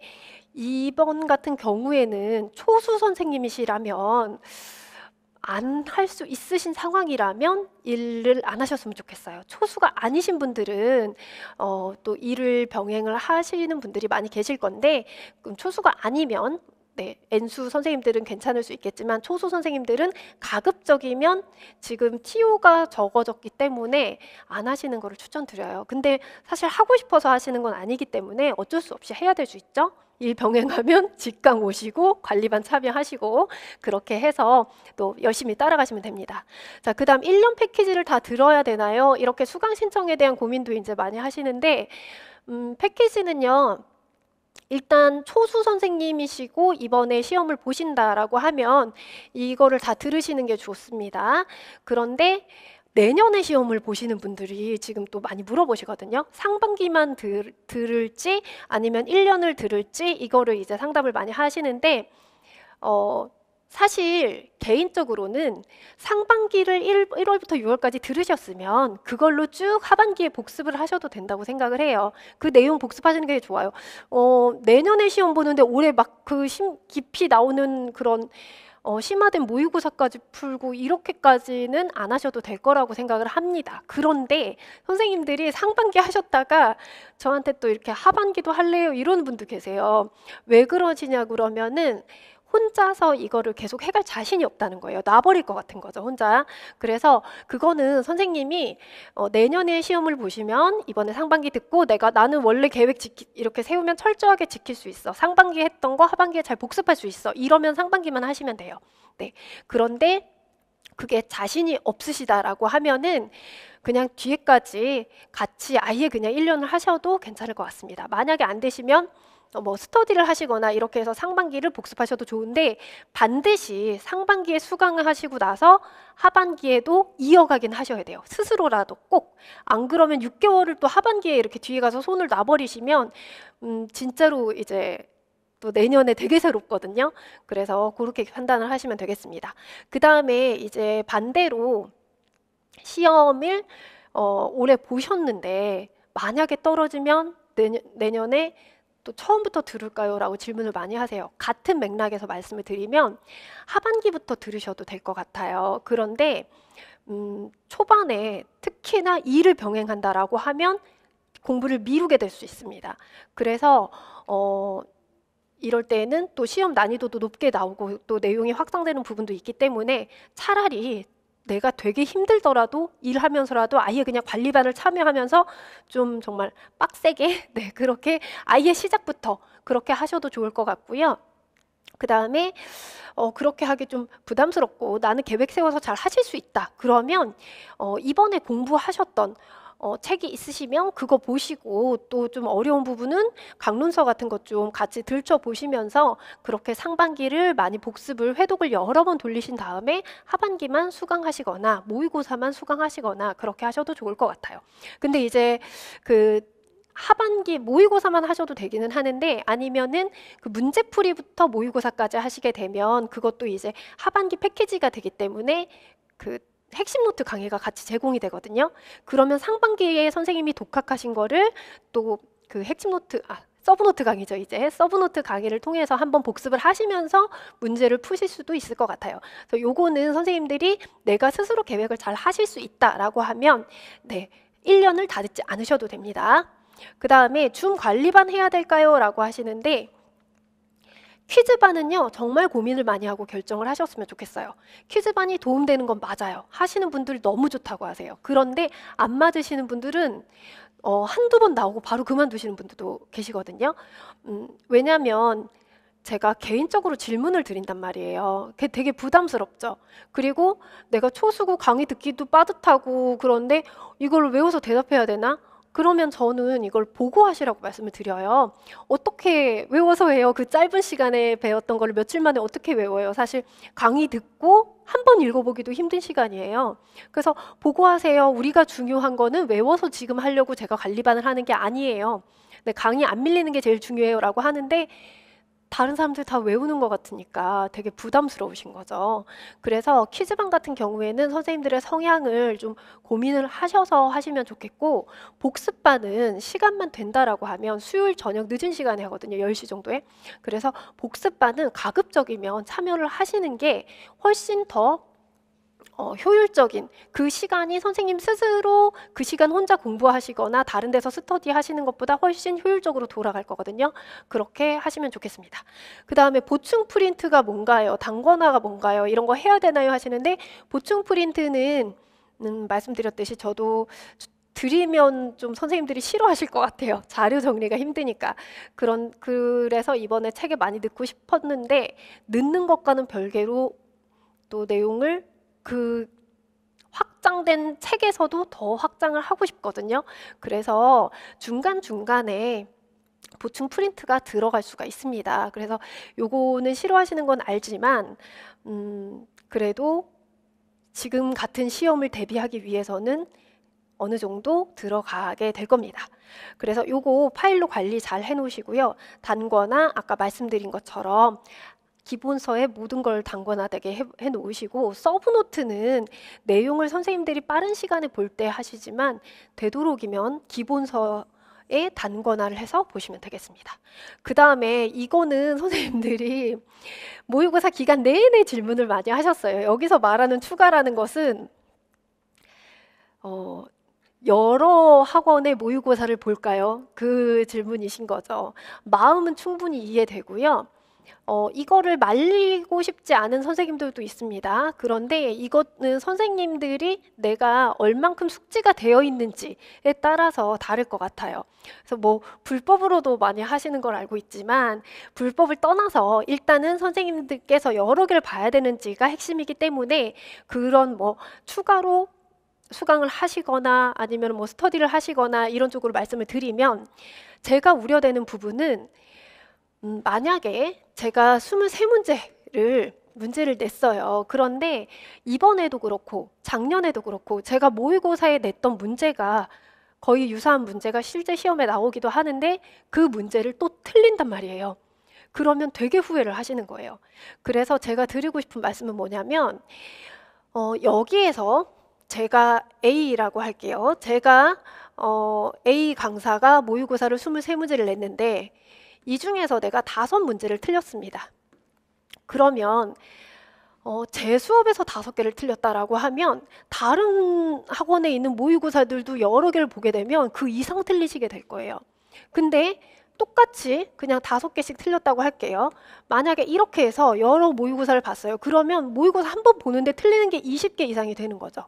이번 같은 경우에는 초수 선생님이시라면 안 할 수 있으신 상황이라면 일을 안 하셨으면 좋겠어요. 초수가 아니신 분들은 또 일을 병행을 하시는 분들이 많이 계실 건데 초수가 아니면 네, N수 선생님들은 괜찮을 수 있겠지만 초수 선생님들은 가급적이면 지금 TO가 적어졌기 때문에 안 하시는 거를 추천드려요. 근데 사실 하고 싶어서 하시는 건 아니기 때문에 어쩔 수 없이 해야 될 수 있죠. 일 병행하면 직강 오시고 관리반 참여하시고 그렇게 해서 또 열심히 따라가시면 됩니다. 자, 그 다음 1년 패키지를 다 들어야 되나요? 이렇게 수강 신청에 대한 고민도 이제 많이 하시는데 패키지는요. 일단 초수 선생님이시고 이번에 시험을 보신다라고 하면 이거를 다 들으시는 게 좋습니다. 그런데 내년에 시험을 보시는 분들이 지금 또 많이 물어보시거든요. 상반기만 들을지 아니면 1년을 들을지 이거를 이제 상담을 많이 하시는데 사실 개인적으로는 상반기를 1월부터 6월까지 들으셨으면 그걸로 쭉 하반기에 복습을 하셔도 된다고 생각을 해요. 그 내용 복습하시는 게 좋아요. 내년에 시험 보는데 올해 막 그 깊이 나오는 그런 심화된 모의고사까지 풀고 이렇게까지는 안 하셔도 될 거라고 생각을 합니다. 그런데 선생님들이 상반기 하셨다가 저한테 또 이렇게 하반기도 할래요 이런 분도 계세요. 왜 그러시냐 그러면은 혼자서 이거를 계속 해갈 자신이 없다는 거예요. 놔버릴 것 같은 거죠, 혼자. 그래서 그거는 선생님이 내년에 시험을 보시면 이번에 상반기 듣고 나는 원래 계획 이렇게 세우면 철저하게 지킬 수 있어. 상반기 했던 거 하반기에 잘 복습할 수 있어. 이러면 상반기만 하시면 돼요. 네. 그런데 그게 자신이 없으시다라고 하면은 그냥 뒤에까지 같이 아예 그냥 1년을 하셔도 괜찮을 것 같습니다. 만약에 안 되시면 뭐 스터디를 하시거나 이렇게 해서 상반기를 복습하셔도 좋은데 반드시 상반기에 수강을 하시고 나서 하반기에도 이어가긴 하셔야 돼요. 스스로라도 꼭. 안 그러면 6개월을 또 하반기에 이렇게 뒤에 가서 손을 놔버리시면 진짜로 이제 또 내년에 되게 새롭거든요. 그래서 그렇게 판단을 하시면 되겠습니다. 그 다음에 이제 반대로 시험을 올해 보셨는데 만약에 떨어지면 내년에 또 처음부터 들을까요? 라고 질문을 많이 하세요. 같은 맥락에서 말씀을 드리면 하반기부터 들으셔도 될 것 같아요. 그런데 초반에 특히나 일을 병행한다라고 하면 공부를 미루게 될 수 있습니다. 그래서 이럴 때는 또 시험 난이도도 높게 나오고 또 내용이 확장되는 부분도 있기 때문에 차라리 내가 되게 힘들더라도 일하면서라도 아예 그냥 관리반을 참여하면서 좀 정말 빡세게 그렇게 아예 시작부터 그렇게 하셔도 좋을 것 같고요. 그 다음에 그렇게 하기 좀 부담스럽고 나는 계획 세워서 잘 하실 수 있다. 그러면 이번에 공부하셨던 책이 있으시면 그거 보시고 또 좀 어려운 부분은 강론서 같은 것 좀 같이 들춰보시면서 그렇게 상반기를 많이 복습을 회독을 여러 번 돌리신 다음에 하반기만 수강하시거나 모의고사만 수강하시거나 그렇게 하셔도 좋을 것 같아요. 근데 이제 그 하반기 모의고사만 하셔도 되기는 하는데 아니면은 그 문제풀이부터 모의고사까지 하시게 되면 그것도 이제 하반기 패키지가 되기 때문에 그 핵심 노트 강의가 같이 제공이 되거든요. 그러면 상반기에 선생님이 독학하신 거를 또 그 핵심 노트, 서브노트 강의죠. 이제 서브노트 강의를 통해서 한번 복습을 하시면서 문제를 푸실 수도 있을 것 같아요. 그래서 요거는 선생님들이 내가 스스로 계획을 잘 하실 수 있다라고 하면 1년을 다 듣지 않으셔도 됩니다. 그 다음에 줌 관리반 해야 될까요? 라고 하시는데 퀴즈반은요 정말 고민을 많이 하고 결정을 하셨으면 좋겠어요. 퀴즈반이 도움되는 건 맞아요. 하시는 분들이 너무 좋다고 하세요. 그런데 안 맞으시는 분들은 한두 번 나오고 바로 그만두시는 분들도 계시거든요. 왜냐하면 제가 개인적으로 질문을 드린단 말이에요. 그게 되게 부담스럽죠. 그리고 내가 초수고 강의 듣기도 빠듯하고 그런데 이걸 외워서 대답해야 되나? 그러면 저는 이걸 보고 하시라고 말씀을 드려요. 어떻게 외워서 해요? 그 짧은 시간에 배웠던 걸 며칠 만에 어떻게 외워요? 사실 강의 듣고 한 번 읽어보기도 힘든 시간이에요. 그래서 보고 하세요. 우리가 중요한 거는 외워서 지금 하려고 제가 관리반을 하는 게 아니에요. 근데 강의 안 밀리는 게 제일 중요해요 라고 하는데 다른 사람들 다 외우는 것 같으니까 되게 부담스러우신 거죠. 그래서 퀴즈반 같은 경우에는 선생님들의 성향을 좀 고민을 하셔서 하시면 좋겠고 복습반은 시간만 된다라고 하면 수요일 저녁 늦은 시간에 하거든요. 10시 정도에. 그래서 복습반은 가급적이면 참여를 하시는 게 훨씬 더 효율적인 그 시간이 선생님 스스로 그 시간 혼자 공부하시거나 다른 데서 스터디 하시는 것보다 훨씬 효율적으로 돌아갈 거거든요. 그렇게 하시면 좋겠습니다. 그 다음에 보충 프린트가 뭔가요? 단권화가 뭔가요? 이런 거 해야 되나요? 하시는데 보충 프린트는 말씀드렸듯이 저도 드리면 좀 선생님들이 싫어하실 것 같아요. 자료 정리가 힘드니까. 그래서 이번에 책에 많이 넣고 싶었는데 넣는 것과는 별개로 또 내용을 그 확장된 책에서도 더 확장을 하고 싶거든요. 그래서 중간중간에 보충 프린트가 들어갈 수가 있습니다. 그래서 요거는 싫어하시는 건 알지만 그래도 지금 같은 시험을 대비하기 위해서는 어느 정도 들어가게 될 겁니다. 그래서 요거 파일로 관리 잘 해놓으시고요. 단권화 아까 말씀드린 것처럼 기본서에 모든 걸 단권화되게 해놓으시고 서브노트는 내용을 선생님들이 빠른 시간에 볼 때 하시지만 되도록이면 기본서에 단권화를 해서 보시면 되겠습니다. 그 다음에 이거는 선생님들이 모의고사 기간 내내 질문을 많이 하셨어요. 여기서 말하는 추가라는 것은 여러 학원의 모의고사를 볼까요? 그 질문이신 거죠. 마음은 충분히 이해되고요. 이거를 말리고 싶지 않은 선생님들도 있습니다. 그런데 이거는 선생님들이 내가 얼만큼 숙지가 되어 있는지에 따라서 다를 것 같아요. 그래서 뭐 불법으로도 많이 하시는 걸 알고 있지만 불법을 떠나서 일단은 선생님들께서 여러 개를 봐야 되는지가 핵심이기 때문에 그런 뭐 추가로 수강을 하시거나 아니면 뭐 스터디를 하시거나 이런 쪽으로 말씀을 드리면 제가 우려되는 부분은 만약에 제가 23문제를 냈어요. 그런데 이번에도 그렇고 작년에도 그렇고 제가 모의고사에 냈던 문제가 거의 유사한 문제가 실제 시험에 나오기도 하는데 그 문제를 또 틀린단 말이에요. 그러면 되게 후회를 하시는 거예요. 그래서 제가 드리고 싶은 말씀은 뭐냐면 여기에서 제가 A라고 할게요. 제가 A 강사가 모의고사를 23문제를 냈는데 이 중에서 내가 5문제를 틀렸습니다. 그러면 제 수업에서 5개를 틀렸다라고 하면 다른 학원에 있는 모의고사들도 여러 개를 보게 되면 그 이상 틀리시게 될 거예요. 근데 똑같이 그냥 5개씩 틀렸다고 할게요. 만약에 이렇게 해서 여러 모의고사를 봤어요. 그러면 모의고사 한 번 보는데 틀리는 게 20개 이상이 되는 거죠.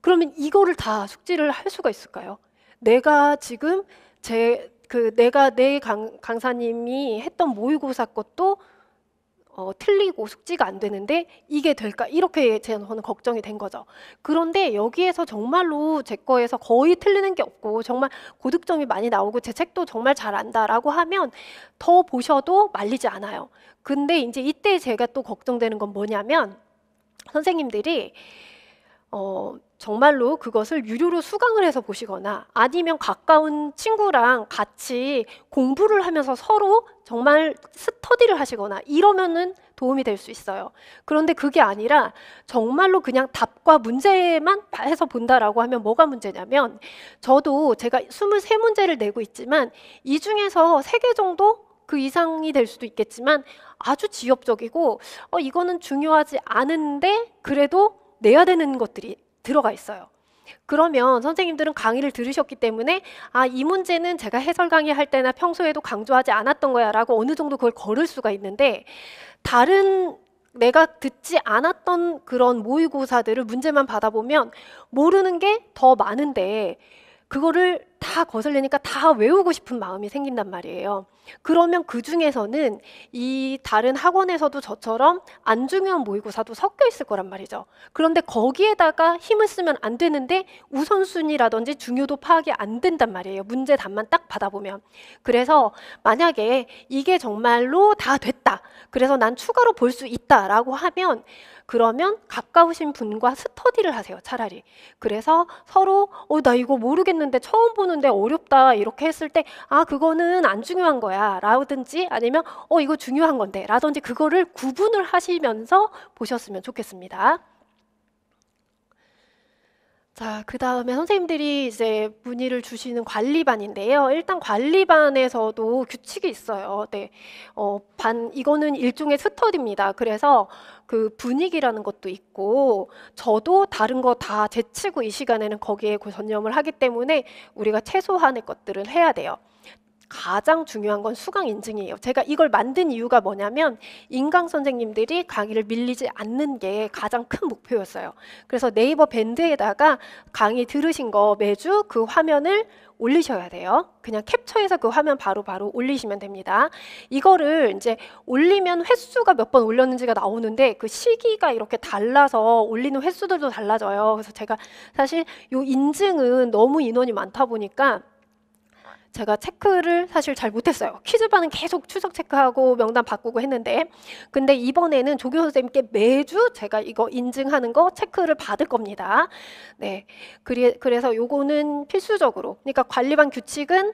그러면 이거를 다 숙지를 할 수가 있을까요? 내가 지금 내가 내 강사님이 했던 모의고사 것도 틀리고 숙지가 안 되는데 이게 될까? 이렇게 저는 걱정이 된 거죠. 그런데 여기에서 정말로 제 거에서 거의 틀리는 게 없고 정말 고득점이 많이 나오고 제 책도 정말 잘 안다라고 하면 더 보셔도 말리지 않아요. 근데 이제 이때 제가 또 걱정되는 건 뭐냐면 선생님들이 정말로 그것을 유료로 수강을 해서 보시거나 아니면 가까운 친구랑 같이 공부를 하면서 서로 정말 스터디를 하시거나 이러면은 도움이 될 수 있어요. 그런데 그게 아니라 정말로 그냥 답과 문제만 해서 본다라고 하면 뭐가 문제냐면 저도 제가 23문제를 내고 있지만 이 중에서 3개 정도 그 이상이 될 수도 있겠지만 아주 지엽적이고 이거는 중요하지 않은데 그래도 내야 되는 것들이 들어가 있어요. 그러면 선생님들은 강의를 들으셨기 때문에 이 문제는 제가 해설 강의할 때나 평소에도 강조하지 않았던 거야 라고 어느 정도 그걸 걸을 수가 있는데 다른 내가 듣지 않았던 그런 모의고사들을 문제만 받아보면 모르는 게 더 많은데 그거를 다 거슬리니까 다 외우고 싶은 마음이 생긴단 말이에요. 그러면 그 중에서는 이 다른 학원에서도 저처럼 안 중요한 모의고사도 섞여 있을 거란 말이죠. 그런데 거기에다가 힘을 쓰면 안 되는데 우선순위라든지 중요도 파악이 안 된단 말이에요. 문제 답만 딱 받아보면. 그래서 만약에 이게 정말로 다 됐다. 그래서 난 추가로 볼 수 있다라고 하면 그러면 가까우신 분과 스터디를 하세요. 차라리. 그래서 서로 나 이거 모르겠는데 처음 보는데 어렵다 이렇게 했을 때 그거는 안 중요한 거야 라든지 아니면 이거 중요한 건데 라든지 그거를 구분을 하시면서 보셨으면 좋겠습니다. 자, 그 다음에 선생님들이 이제 문의를 주시는 관리반인데요. 일단 관리반에서도 규칙이 있어요. 네. 이거는 일종의 스터디입니다. 그래서 그 분위기라는 것도 있고, 저도 다른 거 다 제치고 이 시간에는 거기에 전념을 하기 때문에 우리가 최소한의 것들은 해야 돼요. 가장 중요한 건 수강 인증이에요. 제가 이걸 만든 이유가 뭐냐면 인강 선생님들이 강의를 밀리지 않는 게 가장 큰 목표였어요. 그래서 네이버 밴드에다가 강의 들으신 거 매주 그 화면을 올리셔야 돼요. 그냥 캡처해서 그 화면 바로 올리시면 됩니다. 이거를 이제 올리면 횟수가 몇 번 올렸는지가 나오는데 그 시기가 이렇게 달라서 올리는 횟수들도 달라져요. 그래서 제가 사실 이 인증은 너무 인원이 많다 보니까 제가 체크를 사실 잘 못했어요. 퀴즈반은 계속 추적 체크하고 명단 바꾸고 했는데 근데 이번에는 조교 선생님께 매주 제가 이거 인증하는 거 체크를 받을 겁니다. 네, 그래서 요거는 필수적으로 그러니까 관리반 규칙은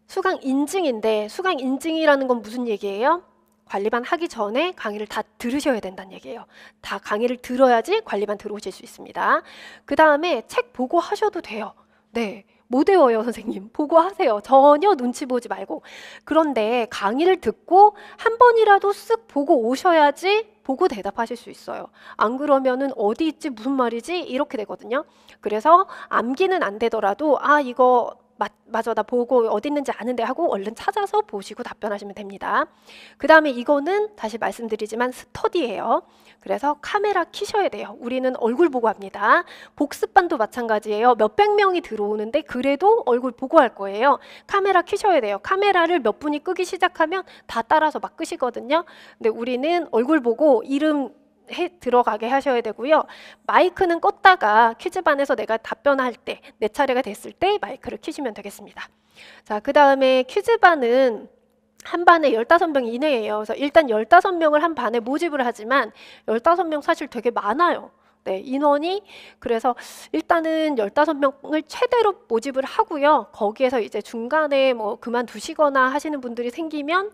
수강 인증인데 수강 인증이라는 건 무슨 얘기예요? 관리반 하기 전에 강의를 다 들으셔야 된다는 얘기예요. 다 강의를 들어야지 관리반 들어오실 수 있습니다. 그 다음에 책 보고 하셔도 돼요. 네. 못 외워요, 선생님. 보고 하세요. 전혀 눈치 보지 말고. 그런데 강의를 듣고 한 번이라도 쓱 보고 오셔야지 보고 대답하실 수 있어요. 안 그러면은 어디 있지, 무슨 말이지? 이렇게 되거든요. 그래서 암기는 안 되더라도 이거 맞아, 나 보고 어디 있는지 아는데 하고 얼른 찾아서 보시고 답변하시면 됩니다. 그 다음에 이거는 다시 말씀드리지만 스터디예요. 그래서 카메라 켜셔야 돼요. 우리는 얼굴 보고 합니다. 복습반도 마찬가지예요. 몇백 명이 들어오는데 그래도 얼굴 보고 할 거예요. 카메라 켜셔야 돼요. 카메라를 몇 분이 끄기 시작하면 다 따라서 막 끄시거든요. 근데 우리는 얼굴 보고 이름 들어가게 하셔야 되고요. 마이크는 껐다가 퀴즈반에서 내가 답변할 때, 내 차례가 됐을 때 마이크를 켜시면 되겠습니다. 자, 그 다음에 퀴즈반은 한 반에 15명 이내예요. 그래서 일단 15명을 한 반에 모집을 하지만 15명 사실 되게 많아요. 네, 인원이. 그래서 일단은 15명을 최대로 모집을 하고요. 거기에서 이제 중간에 뭐 그만두시거나 하시는 분들이 생기면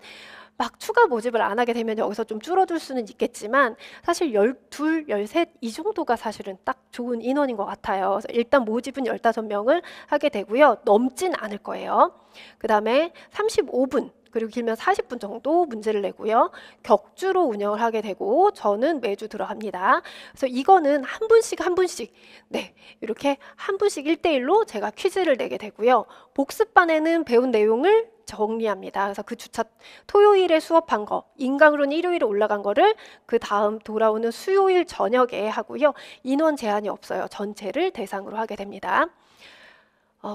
막 추가 모집을 안 하게 되면 여기서 좀 줄어들 수는 있겠지만 사실 12, 13 이 정도가 사실은 딱 좋은 인원인 것 같아요. 그래서 일단 모집은 15명을 하게 되고요. 넘진 않을 거예요. 그 다음에 35분 그리고 길면 40분 정도 문제를 내고요. 격주로 운영을 하게 되고 저는 매주 들어갑니다. 그래서 이거는 한 분씩 한 분씩 네 이렇게 한 분씩 1대1로 제가 퀴즈를 내게 되고요. 복습반에는 배운 내용을 정리합니다. 그래서 그 주차 토요일에 수업한 거, 인강으로는 일요일에 올라간 거를 그 다음 돌아오는 수요일 저녁에 하고요. 인원 제한이 없어요. 전체를 대상으로 하게 됩니다.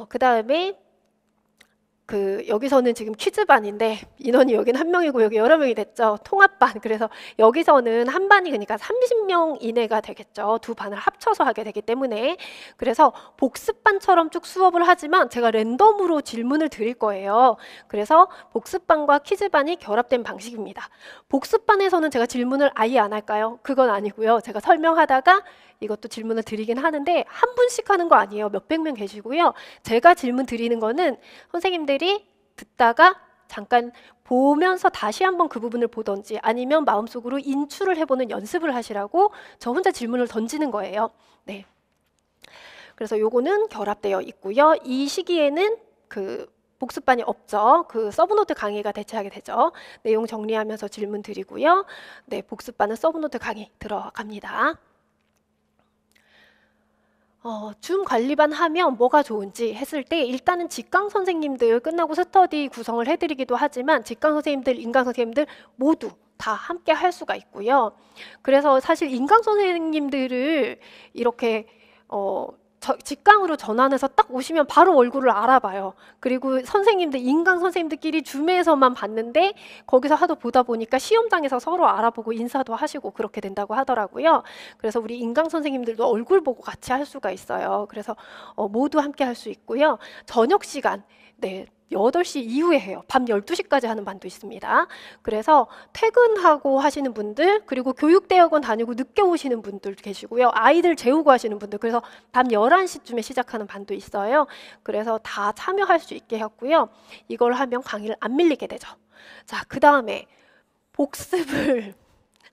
그 다음에 여기서는 지금 퀴즈반인데 인원이 여기는 한 명이고 여기 여러 명이 됐죠. 통합반. 그래서 여기서는 한 반이 그러니까 30명 이내가 되겠죠. 두 반을 합쳐서 하게 되기 때문에. 그래서 복습반처럼 쭉 수업을 하지만 제가 랜덤으로 질문을 드릴 거예요. 그래서 복습반과 퀴즈반이 결합된 방식입니다. 복습반에서는 제가 질문을 아예 안 할까요? 그건 아니고요. 제가 설명하다가 이것도 질문을 드리긴 하는데 한 분씩 하는 거 아니에요. 몇백 명 계시고요. 제가 질문 드리는 거는 선생님들이 듣다가 잠깐 보면서 다시 한번 그 부분을 보던지 아니면 마음속으로 인출을 해보는 연습을 하시라고 저 혼자 질문을 던지는 거예요. 네. 그래서 요거는 결합되어 있고요. 이 시기에는 복습반이 없죠. 서브노트 강의가 대체하게 되죠. 내용 정리하면서 질문 드리고요. 네, 복습반은 서브노트 강의 들어갑니다. 줌 관리반 하면 뭐가 좋은지 했을 때 일단은 직강 선생님들 끝나고 스터디 구성을 해드리기도 하지만 직강 선생님들, 인강 선생님들 모두 다 함께 할 수가 있고요. 그래서 사실 인강 선생님들을 이렇게 직강으로 전환해서 딱 오시면 바로 얼굴을 알아봐요. 그리고 선생님들, 인강 선생님들끼리 줌에서만 봤는데 거기서 하도 보다 보니까 시험장에서 서로 알아보고 인사도 하시고 그렇게 된다고 하더라고요. 그래서 우리 인강 선생님들도 얼굴 보고 같이 할 수가 있어요. 그래서 모두 함께 할 수 있고요. 저녁 시간, 네. 8시 이후에 해요. 밤 12시까지 하는 반도 있습니다. 그래서 퇴근하고 하시는 분들, 그리고 교육대학원 다니고 늦게 오시는 분들 계시고요. 아이들 재우고 하시는 분들, 그래서 밤 11시쯤에 시작하는 반도 있어요. 그래서 다 참여할 수 있게 했고요. 이걸 하면 강의를 안 밀리게 되죠. 자, 그 다음에 복습을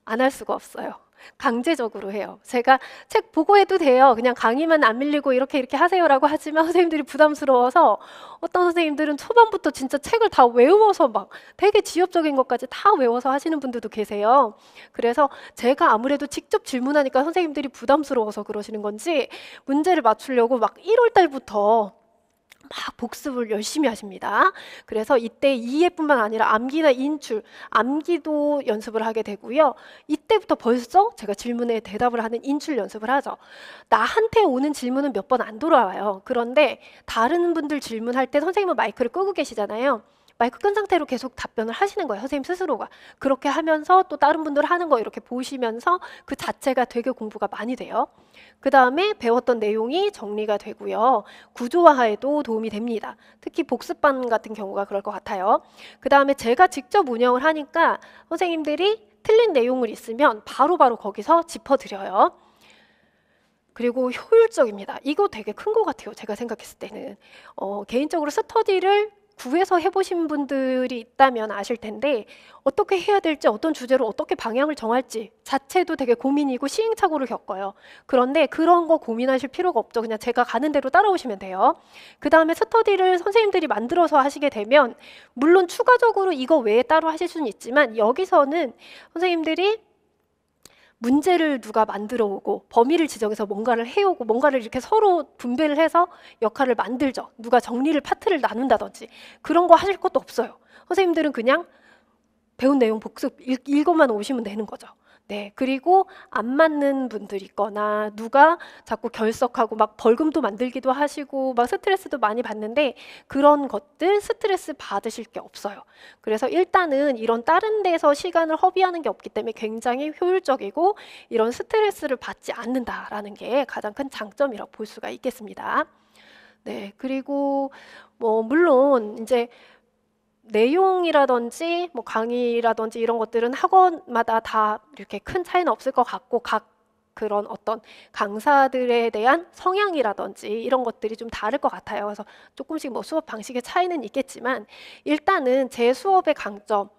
안 할 수가 없어요. 강제적으로 해요. 제가 책 보고 해도 돼요. 그냥 강의만 안 밀리고 이렇게 하세요라고 하지만 선생님들이 부담스러워서 어떤 선생님들은 초반부터 진짜 책을 다 외워서 막 되게 지엽적인 것까지 다 외워서 하시는 분들도 계세요. 그래서 제가 아무래도 직접 질문하니까 선생님들이 부담스러워서 그러시는 건지 문제를 맞추려고 막 1월 달부터 막 복습을 열심히 하십니다. 그래서 이때 이해뿐만 아니라 암기나 인출, 암기도 연습을 하게 되고요. 이때부터 벌써 제가 질문에 대답을 하는 인출 연습을 하죠. 나한테 오는 질문은 몇 번 안 돌아와요. 그런데 다른 분들 질문할 때 선생님은 마이크를 끄고 계시잖아요. 마이크 끈 상태로 계속 답변을 하시는 거예요. 선생님 스스로가. 그렇게 하면서 또 다른 분들 하는 거 이렇게 보시면서 그 자체가 되게 공부가 많이 돼요. 그 다음에 배웠던 내용이 정리가 되고요. 구조화에도 도움이 됩니다. 특히 복습반 같은 경우가 그럴 것 같아요. 그 다음에 제가 직접 운영을 하니까 선생님들이 틀린 내용을 있으면 바로바로 거기서 짚어드려요. 그리고 효율적입니다. 이거 되게 큰 것 같아요. 제가 생각했을 때는. 개인적으로 스터디를 구해서 해보신 분들이 있다면 아실 텐데 어떻게 해야 될지 어떤 주제로 어떻게 방향을 정할지 자체도 되게 고민이고 시행착오를 겪어요. 그런데 그런 거 고민하실 필요가 없죠. 그냥 제가 가는 대로 따라오시면 돼요. 그 다음에 스터디를 선생님들이 만들어서 하시게 되면 물론 추가적으로 이거 외에 따로 하실 수는 있지만 여기서는 선생님들이 문제를 누가 만들어 오고 범위를 지정해서 뭔가를 해오고 뭔가를 이렇게 서로 분배를 해서 역할을 만들죠. 누가 정리를 파트를 나눈다든지 그런 거 하실 것도 없어요. 선생님들은 그냥 배운 내용 복습 읽어만 오시면 되는 거죠. 네, 그리고 안 맞는 분들 있거나 누가 자꾸 결석하고 막 벌금도 만들기도 하시고 막 스트레스도 많이 받는데 그런 것들 스트레스 받으실 게 없어요. 그래서 일단은 이런 다른 데서 시간을 허비하는 게 없기 때문에 굉장히 효율적이고 이런 스트레스를 받지 않는다라는 게 가장 큰 장점이라고 볼 수가 있겠습니다. 네, 그리고 뭐 물론 이제 내용이라든지 뭐 강의라든지 이런 것들은 학원마다 다 이렇게 큰 차이는 없을 것 같고 각 그런 어떤 강사들에 대한 성향이라든지 이런 것들이 좀 다를 것 같아요. 그래서 조금씩 뭐 수업 방식의 차이는 있겠지만 일단은 제 수업의 강점,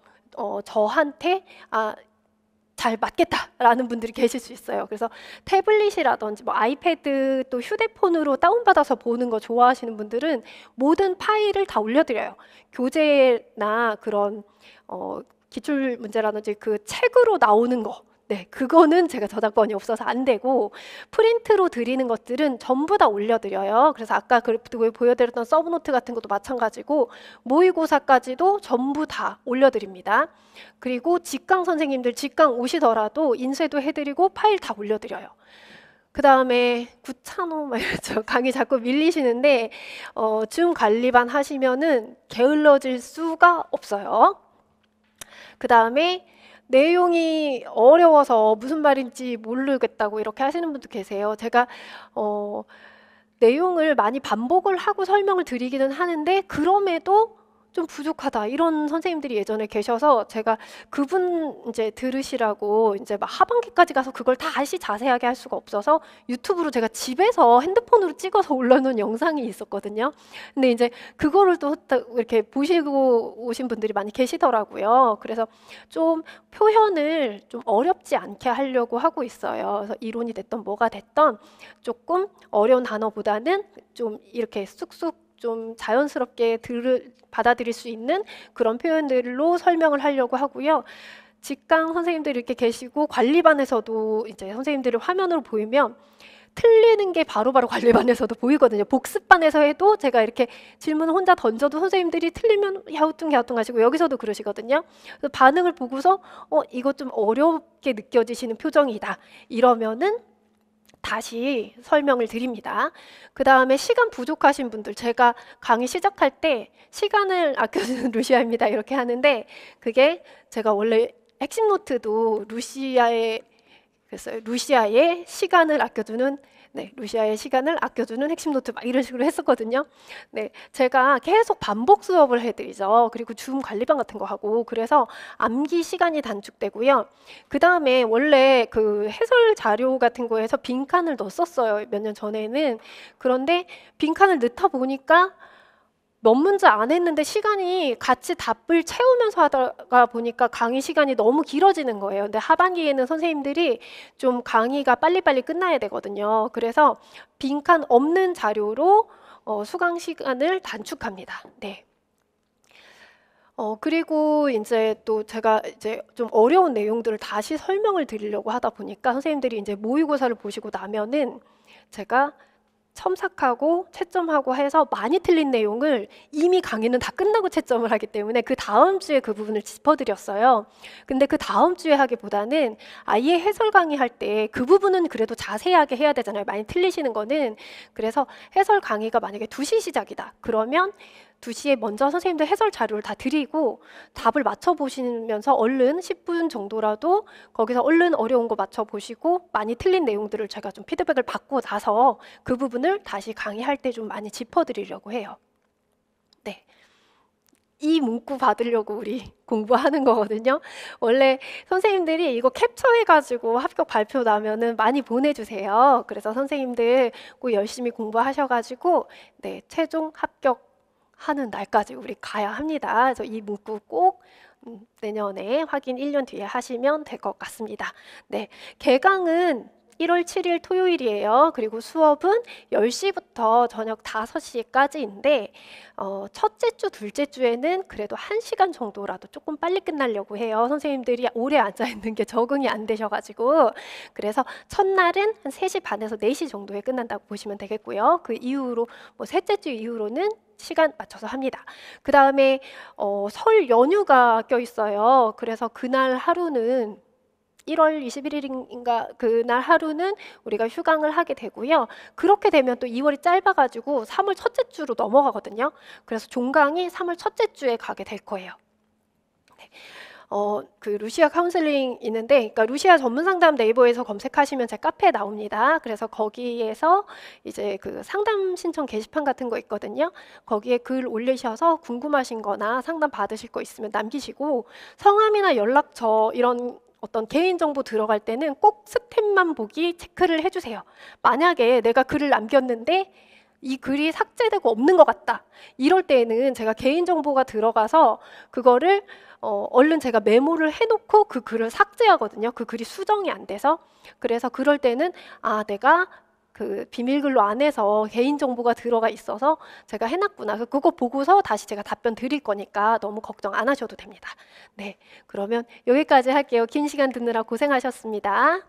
저한테 잘 맞겠다라는 분들이 계실 수 있어요. 그래서 태블릿이라든지 뭐 아이패드 또 휴대폰으로 다운받아서 보는 거 좋아하시는 분들은 모든 파일을 다 올려드려요. 교재나 그런 기출 문제라든지 그 책으로 나오는 거, 네, 그거는 제가 저작권이 없어서 안 되고 프린트로 드리는 것들은 전부 다 올려드려요. 그래서 아까 보여드렸던 서브노트 같은 것도 마찬가지고 모의고사까지도 전부 다 올려드립니다. 그리고 직강 선생님들 직강 오시더라도 인쇄도 해드리고 파일 다 올려드려요. 그 다음에 구찬호 말이죠. 강의 자꾸 밀리시는데 줌 관리반 하시면은 게을러질 수가 없어요. 그 다음에 내용이 어려워서 무슨 말인지 모르겠다고 이렇게 하시는 분도 계세요. 제가 내용을 많이 반복을 하고 설명을 드리기는 하는데 그럼에도 좀 부족하다 이런 선생님들이 예전에 계셔서 제가 그분 이제 들으시라고 이제 막 하반기까지 가서 그걸 다시 자세하게 할 수가 없어서 유튜브로 제가 집에서 핸드폰으로 찍어서 올려놓은 영상이 있었거든요. 근데 이제 그거를 또 이렇게 보시고 오신 분들이 많이 계시더라고요. 그래서 좀 표현을 좀 어렵지 않게 하려고 하고 있어요. 그래서 이론이 됐던 뭐가 됐던 조금 어려운 단어보다는 좀 이렇게 쑥쑥 좀 자연스럽게 받아들일 수 있는 그런 표현들로 설명을 하려고 하고요. 직강 선생님들이 이렇게 계시고 관리반에서도 이제 선생님들을 화면으로 보이면 틀리는 게 바로바로 관리반에서도 보이거든요. 복습반에서 해도 제가 이렇게 질문을 혼자 던져도 선생님들이 틀리면 갸우뚱 하시고 여기서도 그러시거든요. 그래서 반응을 보고서 이거 좀 어렵게 느껴지시는 표정이다 이러면은 다시 설명을 드립니다. 그 다음에 시간 부족하신 분들, 제가 강의 시작할 때 시간을 아껴주는 루시아입니다 이렇게 하는데 그게 제가 원래 핵심 노트도 루시아의 시간을 아껴주는 루시아의 시간을 아껴주는 핵심 노트 막 이런 식으로 했었거든요. 네, 제가 계속 반복 수업을 해드리죠. 그리고 줌 관리반 같은 거 하고 그래서 암기 시간이 단축되고요. 그 다음에 원래 그 해설 자료 같은 거에서 빈칸을 넣었었어요. 몇 년 전에는. 그런데 빈칸을 넣다 보니까 몇 문제 안 했는데 시간이 같이 답을 채우면서 하다가 보니까 강의 시간이 너무 길어지는 거예요. 근데 하반기에는 선생님들이 좀 강의가 빨리빨리 끝나야 되거든요. 그래서 빈칸 없는 자료로 수강 시간을 단축합니다. 네. 그리고 이제 또 제가 이제 좀 어려운 내용들을 다시 설명을 드리려고 하다 보니까 선생님들이 이제 모의고사를 보시고 나면은 제가 첨삭하고 채점하고 해서 많이 틀린 내용을 이미 강의는 다 끝나고 채점을 하기 때문에 그 다음 주에 그 부분을 짚어드렸어요. 근데 그 다음 주에 하기보다는 아예 해설 강의할 때 그 부분은 그래도 자세하게 해야 되잖아요. 많이 틀리시는 거는. 그래서 해설 강의가 만약에 2시 시작이다. 그러면 2시에 먼저 선생님들 해설 자료를 다 드리고 답을 맞춰보시면서 얼른 10분 정도라도 거기서 얼른 어려운 거 맞춰보시고 많이 틀린 내용들을 제가 좀 피드백을 받고 나서 그 부분을 다시 강의할 때 좀 많이 짚어드리려고 해요. 네. 이 문구 받으려고 우리 공부하는 거거든요. 원래 선생님들이 이거 캡처해가지고 합격 발표 나면은 많이 보내주세요. 그래서 선생님들 꼭 열심히 공부하셔가지고 네, 최종 합격하는 날까지 우리 가야 합니다. 그래서 이 문구 꼭 내년에 확인 1년 뒤에 하시면 될 것 같습니다. 네, 개강은 1월 7일 토요일이에요. 그리고 수업은 10시부터 저녁 5시까지인데 첫째 주, 둘째 주에는 그래도 1시간 정도라도 조금 빨리 끝나려고 해요. 선생님들이 오래 앉아있는 게 적응이 안 되셔가지고 그래서 첫날은 한 3시 반에서 4시 정도에 끝난다고 보시면 되겠고요. 그 이후로 뭐 셋째 주 이후로는 시간 맞춰서 합니다. 그 다음에 설 연휴가 껴있어요. 그래서 그날 하루는 1월 21일인가 그날 하루는 우리가 휴강을 하게 되고요. 그렇게 되면 또 2월이 짧아가지고 3월 첫째 주로 넘어가거든요. 그래서 종강이 3월 첫째 주에 가게 될 거예요. 네. 그 루시아 카운슬링 있는데, 그러니까 루시아 전문 상담 네이버에서 검색하시면 제 카페 나옵니다. 그래서 거기에서 이제 그 상담 신청 게시판 같은 거 있거든요. 거기에 글 올리셔서 궁금하신 거나 상담 받으실 거 있으면 남기시고, 성함이나 연락처 이런 어떤 개인정보 들어갈 때는 꼭 스텝만 보기 체크를 해주세요. 만약에 내가 글을 남겼는데 이 글이 삭제되고 없는 것 같다, 이럴 때에는 제가 개인정보가 들어가서 그거를 얼른 제가 메모를 해놓고 그 글을 삭제하거든요. 그 글이 수정이 안 돼서. 그래서 그럴 때는 내가 그 비밀글로 안에서 개인정보가 들어가 있어서 제가 해놨구나, 그거 보고서 다시 제가 답변 드릴 거니까 너무 걱정 안 하셔도 됩니다. 네, 그러면 여기까지 할게요. 긴 시간 듣느라 고생하셨습니다.